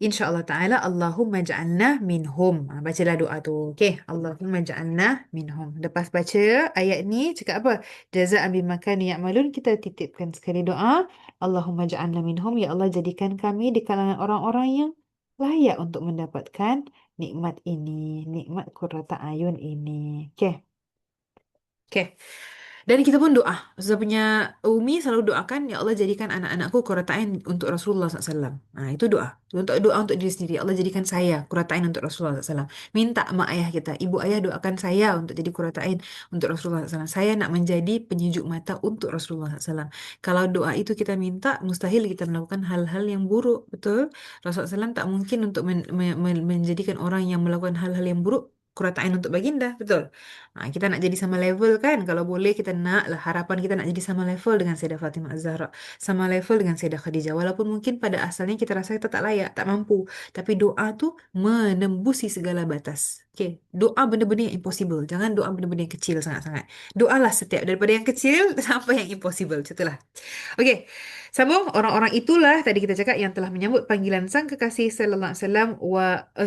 InsyaAllah Ta'ala, Allahumma ja'alna minhum. Bacalah doa tu. Okey? Allahumma ja'alna minhum. Lepas baca ayat ni, cakap apa? Jaza'an bima kanu ya'malun. Kita titipkan sekali doa. Allahumma ja'alna minhum. Ya Allah, jadikan kami di kalangan orang-orang yang layak untuk mendapatkan nikmat ini. Nikmat qurrata ayun ini. Okey? Okey. Dan kita pun doa. Ustazah punya Umi selalu doakan, ya Allah jadikan anak-anakku qurratain untuk Rasulullah SAW. Nah, itu doa. Untuk doa untuk diri sendiri. Ya Allah jadikan saya qurratain untuk Rasulullah SAW. Minta mak ayah kita, ibu ayah doakan saya untuk jadi qurratain untuk Rasulullah SAW. Saya nak menjadi penyejuk mata untuk Rasulullah SAW. Kalau doa itu kita minta, mustahil kita melakukan hal-hal yang buruk. Betul? Rasulullah SAW tak mungkin untuk menjadikan orang yang melakukan hal-hal yang buruk qurratain untuk baginda. Betul? Kita nak jadi sama level kan? Kalau boleh kita nak lah, harapan kita nak jadi sama level dengan Sayyidah Fatimah Az-Zahra, sama level dengan Sayyidah Khadijah. Walaupun mungkin pada asalnya kita rasa kita tak layak, tak mampu, tapi doa tu menembusi segala batas. Okay, doa benda-benda yang impossible. Jangan doa benda-benda yang kecil sangat-sangat. Doalah setiap daripada yang kecil sampai yang impossible. Contohlah. Okey. Sambung orang-orang itulah tadi kita cakap yang telah menyambut panggilan Sang Kekasih sallallahu alaihi wasallam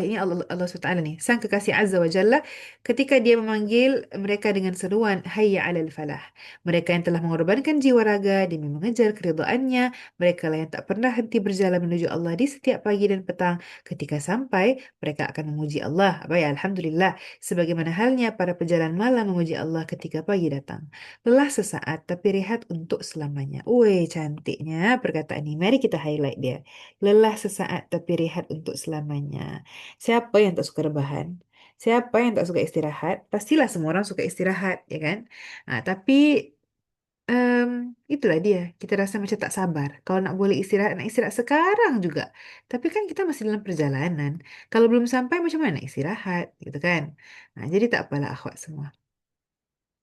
ini Allah SWT ni. Sang Kekasih Azza wa Jalla ketika dia memanggil mereka dengan seruan hayya 'alal falah. Mereka yang telah mengorbankan jiwa raga demi mengejar keridhaannya, mereka lah yang tak pernah henti berjalan menuju Allah di setiap pagi dan petang. Ketika sampai, mereka akan memuji Allah. Apa ya alhamdulillah sebagaimana halnya para pejalan malam memuji Allah ketika pagi datang. Lelah sesaat tapi rehat untuk selamanya. Woi, cantiknya perkataan ini. Mari kita highlight dia. Lelah sesaat tapi rehat untuk selamanya. Siapa yang tak suka rebahan? Siapa yang tak suka istirahat? Pastilah semua orang suka istirahat, ya kan? Tapi em, itulah dia. Kita rasa macam tak sabar. Kalau nak istirahat sekarang juga. Tapi kan kita masih dalam perjalanan. Kalau belum sampai, macam mana nak istirahat, gitu kan? Jadi tak apalah akhwat semua.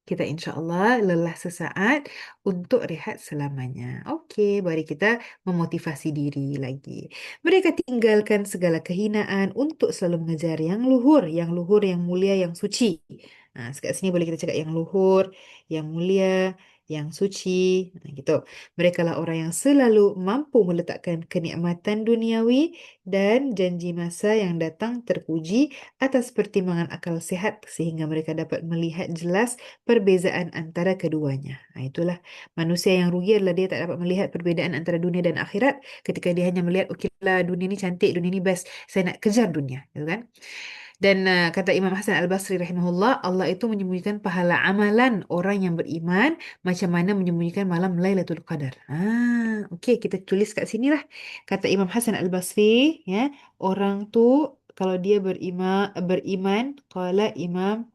Kita insya Allah lelah sesaat untuk rehat selamanya. Okey, mari kita memotivasi diri lagi. Mereka tinggalkan segala kehinaan untuk selalu mengejar yang luhur, yang mulia, yang suci. Sekat sini boleh kita cakap yang luhur, yang mulia, yang suci. Gitu. Mereka lah orang yang selalu mampu meletakkan kenikmatan duniawi dan janji masa yang datang terpuji atas pertimbangan akal sehat sehingga mereka dapat melihat jelas perbezaan antara keduanya. Itulah manusia yang rugi adalah dia tak dapat melihat perbezaan antara dunia dan akhirat ketika dia hanya melihat okeylah dunia ni cantik, dunia ni best, saya nak kejar dunia, gitu kan? Dan kata Imam Hasan Al-Basri rahimahullah, Allah itu menyembunyikan pahala amalan orang yang beriman macam mana menyembunyikan malam Lailatul Qadar. Okey, kita tulis kat sini lah. Kata Imam Hasan Al-Basri, ya, orang tu kalau dia beriman, qala Imam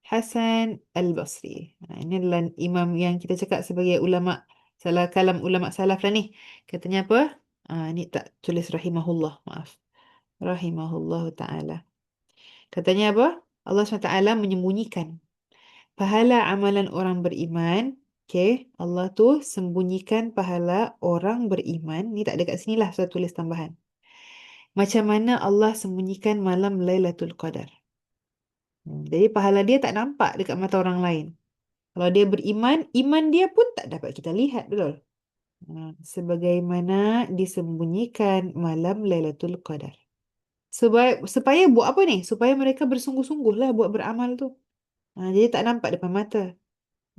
Hasan Al-Basri. Ini adalah imam yang kita cakap sebagai ulama salah kalam ulama salaf lah ni. Katanya apa? Ni tak tulis rahimahullah, maaf. Rahimahullah taala. Katanya apa? Allah SWT menyembunyikan pahala amalan orang beriman. Okay, Allah tu sembunyikan pahala orang beriman. Ni tak ada kat sini lah, saya tulis tambahan. Macam mana Allah sembunyikan malam Lailatul Qadar. Jadi pahala dia tak nampak dekat mata orang lain. Kalau dia beriman, iman dia pun tak dapat kita lihat, betul? Sebagaimana disembunyikan malam Lailatul Qadar. Supaya buat apa ni? Supaya mereka bersungguh-sungguh lah buat beramal tu. Jadi tak nampak depan mata.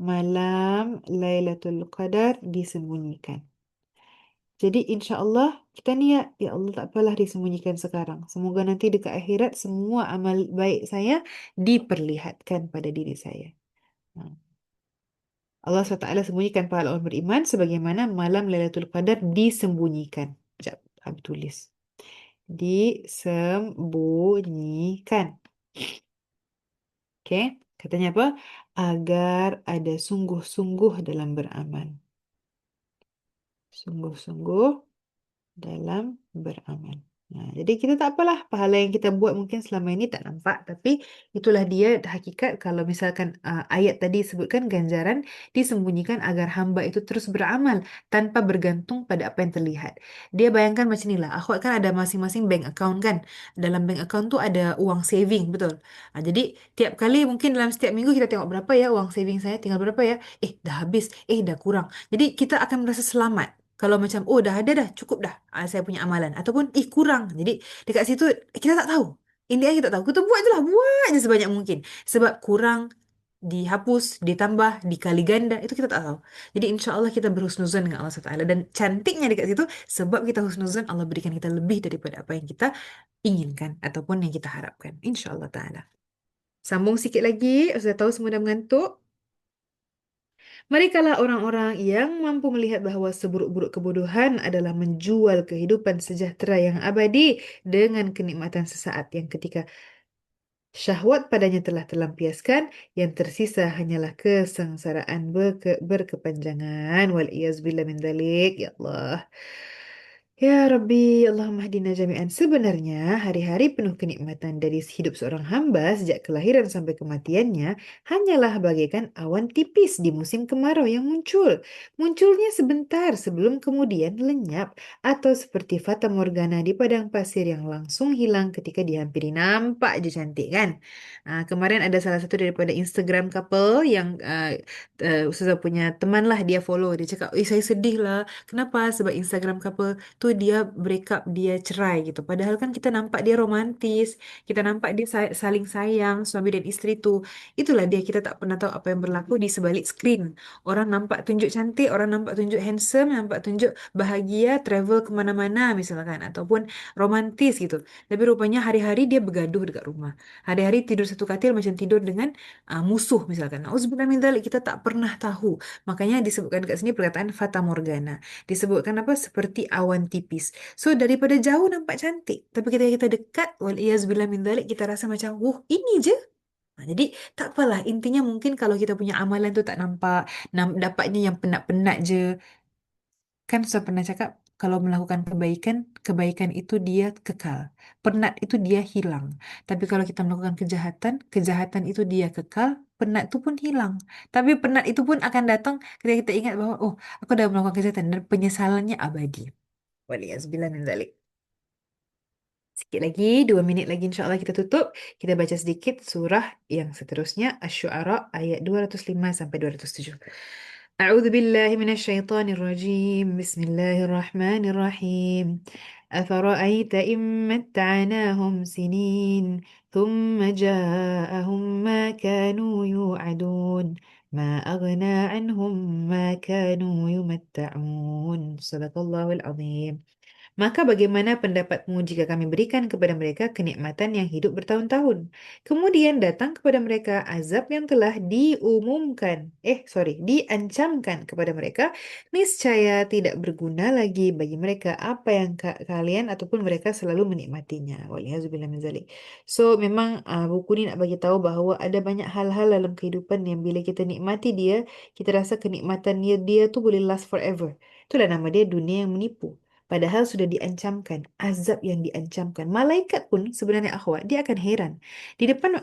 malam Lailatul Qadar disembunyikan. Jadi insya Allah kita niat, ya Allah tak apalah disembunyikan sekarang. Semoga nanti dekat akhirat semua amal baik saya diperlihatkan pada diri saya. Ha. Allah SWT sembunyikan pahala orang beriman sebagaimana malam Lailatul Qadar disembunyikan. Sekejap, aku tulis. Disembunyikan. Okey, katanya apa? Agar ada sungguh-sungguh dalam beramal. Sungguh-sungguh dalam beramal. Nah, jadi kita tak apalah pahala yang kita buat mungkin selama ini tak nampak, tapi itulah dia hakikat kalau misalkan ayat tadi sebutkan ganjaran disembunyikan agar hamba itu terus beramal tanpa bergantung pada apa yang terlihat. Dia bayangkan macam inilah, akhwat kan ada masing-masing bank account kan. Dalam bank account tu ada uang saving, betul. Jadi tiap kali mungkin dalam setiap minggu kita tengok berapa ya uang saving saya, tinggal berapa ya? Dah habis, dah kurang. Jadi kita akan merasa selamat. Kalau macam, oh dah ada dah, cukup dah saya punya amalan. Ataupun, kurang. Jadi dekat situ kita tak tahu. India kita tak tahu. Kita buat je lah, buat je sebanyak mungkin. Sebab kurang, dihapus, ditambah, dikali ganda, itu kita tak tahu. Jadi insya Allah kita berhusnuzan dengan Allah SWT. Dan cantiknya dekat situ, sebab kita husnuzan, Allah berikan kita lebih daripada apa yang kita inginkan. Ataupun yang kita harapkan. Insya Allah Ta'ala. Sambung sikit lagi. Sudah tahu semua dah mengantuk. Merekalah orang-orang yang mampu melihat bahawa seburuk-buruk kebodohan adalah menjual kehidupan sejahtera yang abadi dengan kenikmatan sesaat yang ketika syahwat padanya telah terlampiaskan, yang tersisa hanyalah kesengsaraan berkepanjangan. Wal iyazbillah min dzalik. Ya Allah. Ya Rabbi, Allahumma hdina jami'an. Sebenarnya, hari-hari penuh kenikmatan dari hidup seorang hamba sejak kelahiran sampai kematiannya hanyalah bagaikan awan tipis di musim kemarau yang muncul. Munculnya sebentar sebelum kemudian lenyap, atau seperti fata morgana di padang pasir yang langsung hilang ketika dihampiri. Nampak je cantik kan? Kemarin ada salah satu daripada Instagram couple yang Ustazah punya teman lah, dia follow. Dia cakap, saya sedih lah. Kenapa? Sebab Instagram couple tu dia break up, dia cerai gitu. Padahal kan kita nampak dia romantis, kita nampak dia saling sayang suami dan isteri tu. Itulah dia, kita tak pernah tahu apa yang berlaku di sebalik skrin. Orang nampak tunjuk cantik, orang nampak tunjuk handsome, nampak tunjuk bahagia, travel kemana-mana misalkan, ataupun romantis gitu. Tapi rupanya hari-hari dia bergaduh dekat rumah. Hari-hari tidur satu katil macam tidur dengan musuh misalkan. Nauzubillah min dzalik, kita tak pernah tahu. Makanya disebutkan dekat sini perkataan fata morgana. Disebutkan apa? Seperti awan tipis. So daripada jauh nampak cantik, tapi ketika kita dekat, wal iyazbillah min dzalik, kita rasa macam, ini je. Jadi tak apalah, intinya mungkin kalau kita punya amalan tu tak nampak, dapatnya yang penat-penat je. Kan saya pernah cakap, kalau melakukan kebaikan, kebaikan itu dia kekal. Penat itu dia hilang. Tapi kalau kita melakukan kejahatan, kejahatan itu dia kekal, penat itu pun hilang. Tapi penat itu pun akan datang ketika kita ingat bahwa, oh, aku dah melakukan kejahatan dan penyesalannya abadi. Waliyazbillah min dzalik. Sikit lagi, 2 minit lagi insya Allah kita tutup. Kita baca sedikit surah yang seterusnya, Asy-Syu'ara ayat 205 sampai 207. أعوذ بالله من الشيطان الرجيم بسم الله الرحمن الرحيم أفرأيت إن متعناهم سنين ثم جاءهم ما كانوا يوعدون ما أغنى عنهم ما كانوا يمتعون صدق الله العظيم. Maka bagaimana pendapatmu jika kami berikan kepada mereka kenikmatan yang hidup bertahun-tahun? Kemudian datang kepada mereka azab yang telah diancamkan kepada mereka. Niscaya tidak berguna lagi bagi mereka apa yang kalian ataupun mereka selalu menikmatinya. Waliyazubillah min zalik. So, memang buku ni nak bagi tahu bahawa ada banyak hal-hal dalam kehidupan yang bila kita nikmati dia, kita rasa kenikmatan dia tu boleh last forever. Itulah nama dia, dunia yang menipu. Padahal sudah diancamkan, azab yang diancamkan. Malaikat pun sebenarnya akhwat, dia akan heran. Di depan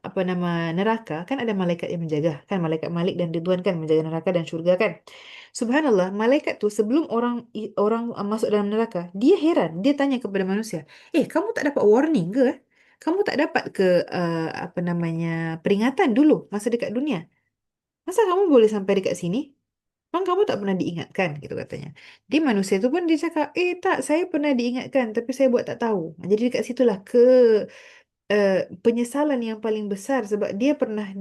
apa nama neraka kan ada malaikat yang menjaga, kan malaikat Malik dan Ridwan kan menjaga neraka dan syurga kan. Subhanallah, malaikat tu sebelum orang masuk dalam neraka, dia heran, dia tanya kepada manusia, kamu tak dapat warning ke? Kamu tak dapat ke apa namanya peringatan dulu masa dekat dunia? Masa kamu boleh sampai dekat sini? Bang, kamu tak pernah diingatkan, gitu katanya. Jadi manusia itu pun dia cakap, tak, saya pernah diingatkan, tapi saya buat tak tahu. Jadi dekat situlah penyesalan yang paling besar sebab dia pernah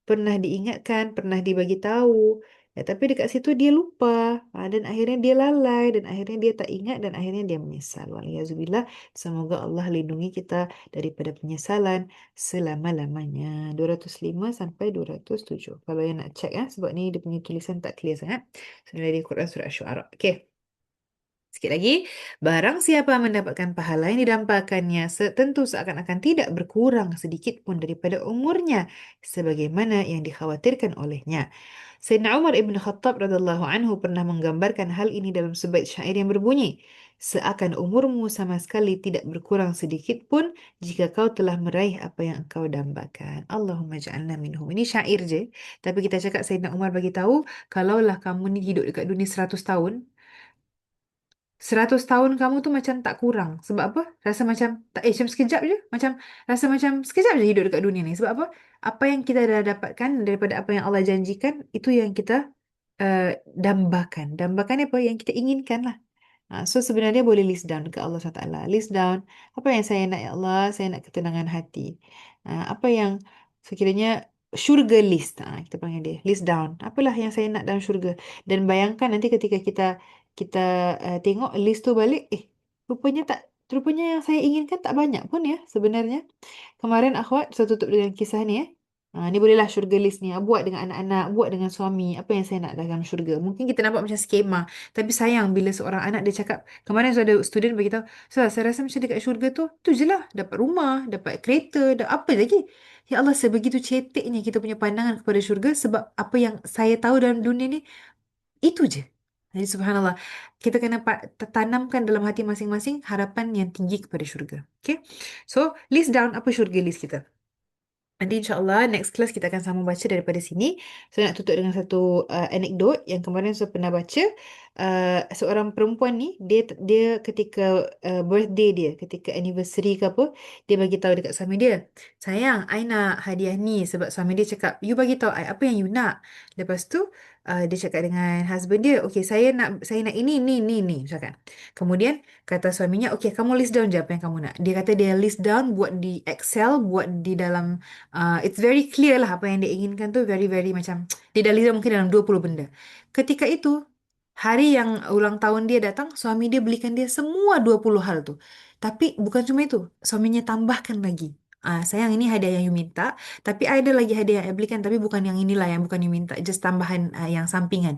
pernah diingatkan, pernah dibagi tahu. Ya, tapi dekat situ dia lupa. Dan akhirnya dia lalai, dan akhirnya dia tak ingat, dan akhirnya dia menyesal. Waliyazubillah, semoga Allah lindungi kita daripada penyesalan selama-lamanya. 205 sampai 207. Kalau yang nak check sebab ni dia punya tulisan tak clear sangat. Sebenarnya di Quran surah Asy-Syu'ara. Okey. Sikit lagi, barang siapa mendapatkan pahala yang didampakannya, tentu seakan-akan tidak berkurang sedikit pun daripada umurnya, sebagaimana yang dikhawatirkan olehnya. Sayyidina Umar ibn Khattab radhiyallahu anhu pernah menggambarkan hal ini dalam sebaik syair yang berbunyi, seakan umurmu sama sekali tidak berkurang sedikit pun jika kau telah meraih apa yang engkau dambakan. Allahumma ja'alna minhum. Ini syair je, tapi kita cakap Sayyidina Umar bagi tahu, kalaulah kamu ni hidup dekat dunia 100 tahun, 100 tahun kamu tuh macam tak kurang. Sebab apa? Rasa macam, tak, macam sekejap je. Macam, rasa macam sekejap je hidup dekat dunia ni. Sebab apa? Apa yang kita dah dapatkan daripada apa yang Allah janjikan, itu yang kita uh, dambakan. Dambakan apa? Yang kita inginkan lah. So sebenarnya boleh list down ke Allah SWT. List down apa yang saya nak ya Allah, saya nak ketenangan hati. Apa yang sekiranya syurga list. Kita panggil dia list down. Apalah yang saya nak dalam syurga. Dan bayangkan nanti ketika kita tengok list tu balik, rupanya tak rupanya yang saya inginkan tak banyak pun ya sebenarnya. Kemarin akhwat, saya tutup dengan kisah ni. Ni bolehlah syurga list ni. Buat dengan anak-anak, buat dengan suami. Apa yang saya nak dalam syurga. Mungkin kita nampak macam skema. Tapi sayang bila seorang anak dia cakap, kemarin saya ada student beritahu, saya rasa macam dekat syurga tu je lah. Dapat rumah, dapat kereta, apa lagi. Ya Allah, sebegitu ceteknya kita punya pandangan kepada syurga sebab apa yang saya tahu dalam dunia ni, itu je. Jadi subhanallah, kita kena tanamkan dalam hati masing-masing harapan yang tinggi kepada syurga. Okay? So, list down apa syurga list kita. Nanti insyaAllah next class kita akan sama baca daripada sini. Saya nak tutup dengan satu anekdot yang kemarin saya pernah baca. Seorang perempuan ni, dia ketika birthday dia, ketika anniversary ke apa, dia bagi tahu dekat suami dia, sayang, I nak hadiah ni. Sebab suami dia cakap, you bagi tahu I apa yang you nak. Lepas tu, dia cakap dengan husband dia, okay, saya nak ini. Cakap. Kemudian, kata suaminya, okay, kamu list down je apa yang kamu nak. Dia kata dia list down, buat di Excel, buat di dalam it's very clear lah apa yang dia inginkan tu very very macam dia dah lihat mungkin dalam 20 benda. Ketika itu hari yang ulang tahun dia datang, suami dia belikan dia semua 20 hal tu. Tapi bukan cuma itu, suaminya tambahkan lagi. Sayang, ini hadiah yang you minta, tapi ada lagi hadiah yang I belikan tapi bukan yang inilah yang bukan you minta, just tambahan yang sampingan.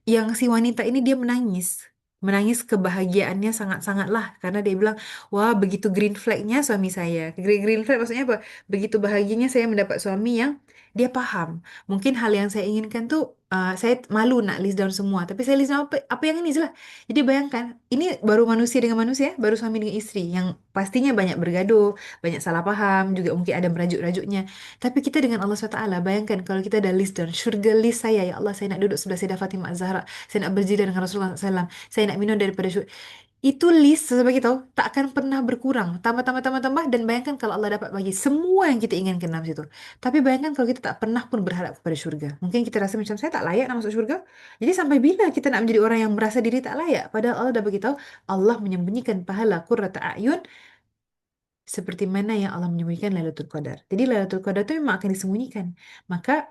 Yang si wanita ini dia menangis. Menangis kebahagiaannya sangat-sangat lah. Karena dia bilang, wah begitu green flagnya suami saya. Green flag maksudnya apa? Begitu bahagianya saya mendapat suami yang dia faham. Mungkin hal yang saya inginkan tuh, saya malu nak list down semua. Tapi saya list down apa yang ini je lah. Jadi bayangkan, ini baru manusia dengan manusia, baru suami dengan isteri. Yang pastinya banyak bergaduh, banyak salah faham, juga mungkin ada merajuk-rajuknya. Tapi kita dengan Allah SWT, bayangkan kalau kita ada list down, syurga list saya, ya Allah, saya nak duduk sebelah Sayyidah Fatimah Az-Zahra, saya nak berjilid dengan Rasulullah SAW, saya nak minum daripada syurga. Itu list, saya bagi tahu, tak akan pernah berkurang. Tambah, tambah, tambah, tambah, dan bayangkan kalau Allah dapat bagi semua yang kita inginkan dalam situ. Tapi bayangkan kalau kita tak pernah pun berharap kepada syurga. Mungkin kita rasa macam, saya tak layak nak masuk syurga. Jadi sampai bila kita nak menjadi orang yang merasa diri tak layak? Padahal Allah dah bagi tahu, Allah menyembunyikan pahala qurrata a'yun seperti mana yang Allah menyembunyikan Lailatul Qadar. Jadi Lailatul Qadar itu memang akan disembunyikan. Maka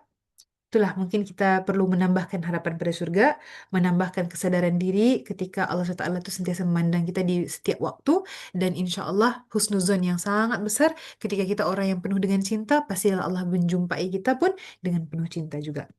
itulah mungkin kita perlu menambahkan harapan pada surga, menambahkan kesadaran diri ketika Allah SWT itu sentiasa memandang kita di setiap waktu, dan insya Allah husnuzon yang sangat besar ketika kita orang yang penuh dengan cinta, pastilah Allah menjumpai kita pun dengan penuh cinta juga.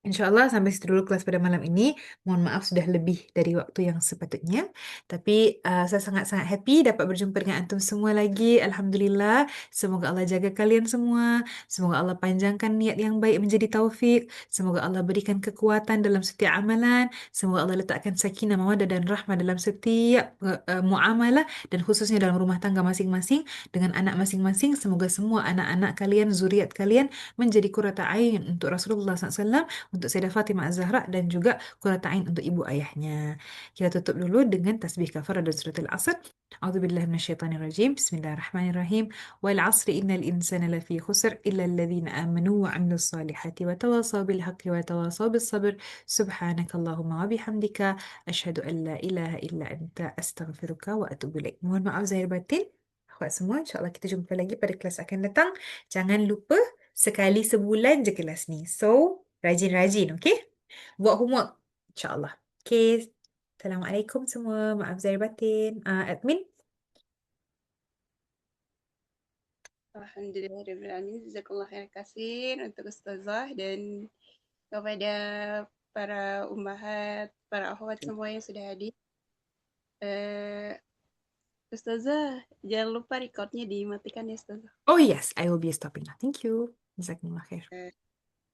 InsyaAllah sampai situ dulu kelas pada malam ini. Mohon maaf sudah lebih dari waktu yang sepatutnya. Tapi saya sangat-sangat happy dapat berjumpa dengan antum semua lagi. Alhamdulillah. Semoga Allah jaga kalian semua. Semoga Allah panjangkan niat yang baik menjadi taufik. Semoga Allah berikan kekuatan dalam setiap amalan. Semoga Allah letakkan sakinah, mawaddah dan rahmah dalam setiap muamalah dan khususnya dalam rumah tangga masing-masing dengan anak masing-masing. Semoga semua anak-anak kalian, zuriat kalian menjadi qurrata ain untuk Rasulullah SAW, untuk Sayyidah Fatimah Az-Zahra dan juga qurrata ain untuk ibu ayahnya. Kita tutup dulu dengan tasbih kafarah dan surat Al-Asr. A'udzubillahi minasyaitonirrajim. Bismillahirrahmanirrahim. Wal 'asri innal insana lafi khusr illa alladhina amanu wa 'amilus salihati wa tawasaw bil haqqi wa tawasaw bis sabr. Subhanakallahumma wa bihamdika asyhadu an la ilaha illa anta astaghfiruka wa atubu ilaik. Mohon maaf zahir batin. Akhwat semua, insyaAllah kita jumpa lagi pada kelas akan datang. Jangan lupa Sekali sebulan je kelas ni. So, rajin-rajin, okay? Buat homework, insyaAllah. Okay. Assalamualaikum semua. Maaf zahir batin. Admin? Alhamdulillahirrahmanirrahim. Jazakallah khair kasir untuk Ustazah dan kepada para ummahat, para akhwat semua yang sudah hadir. Ustazah, jangan lupa recordnya dimatikan ya Ustazah. Oh yes, I will be stopping now. Thank you. Jazakumullah khair.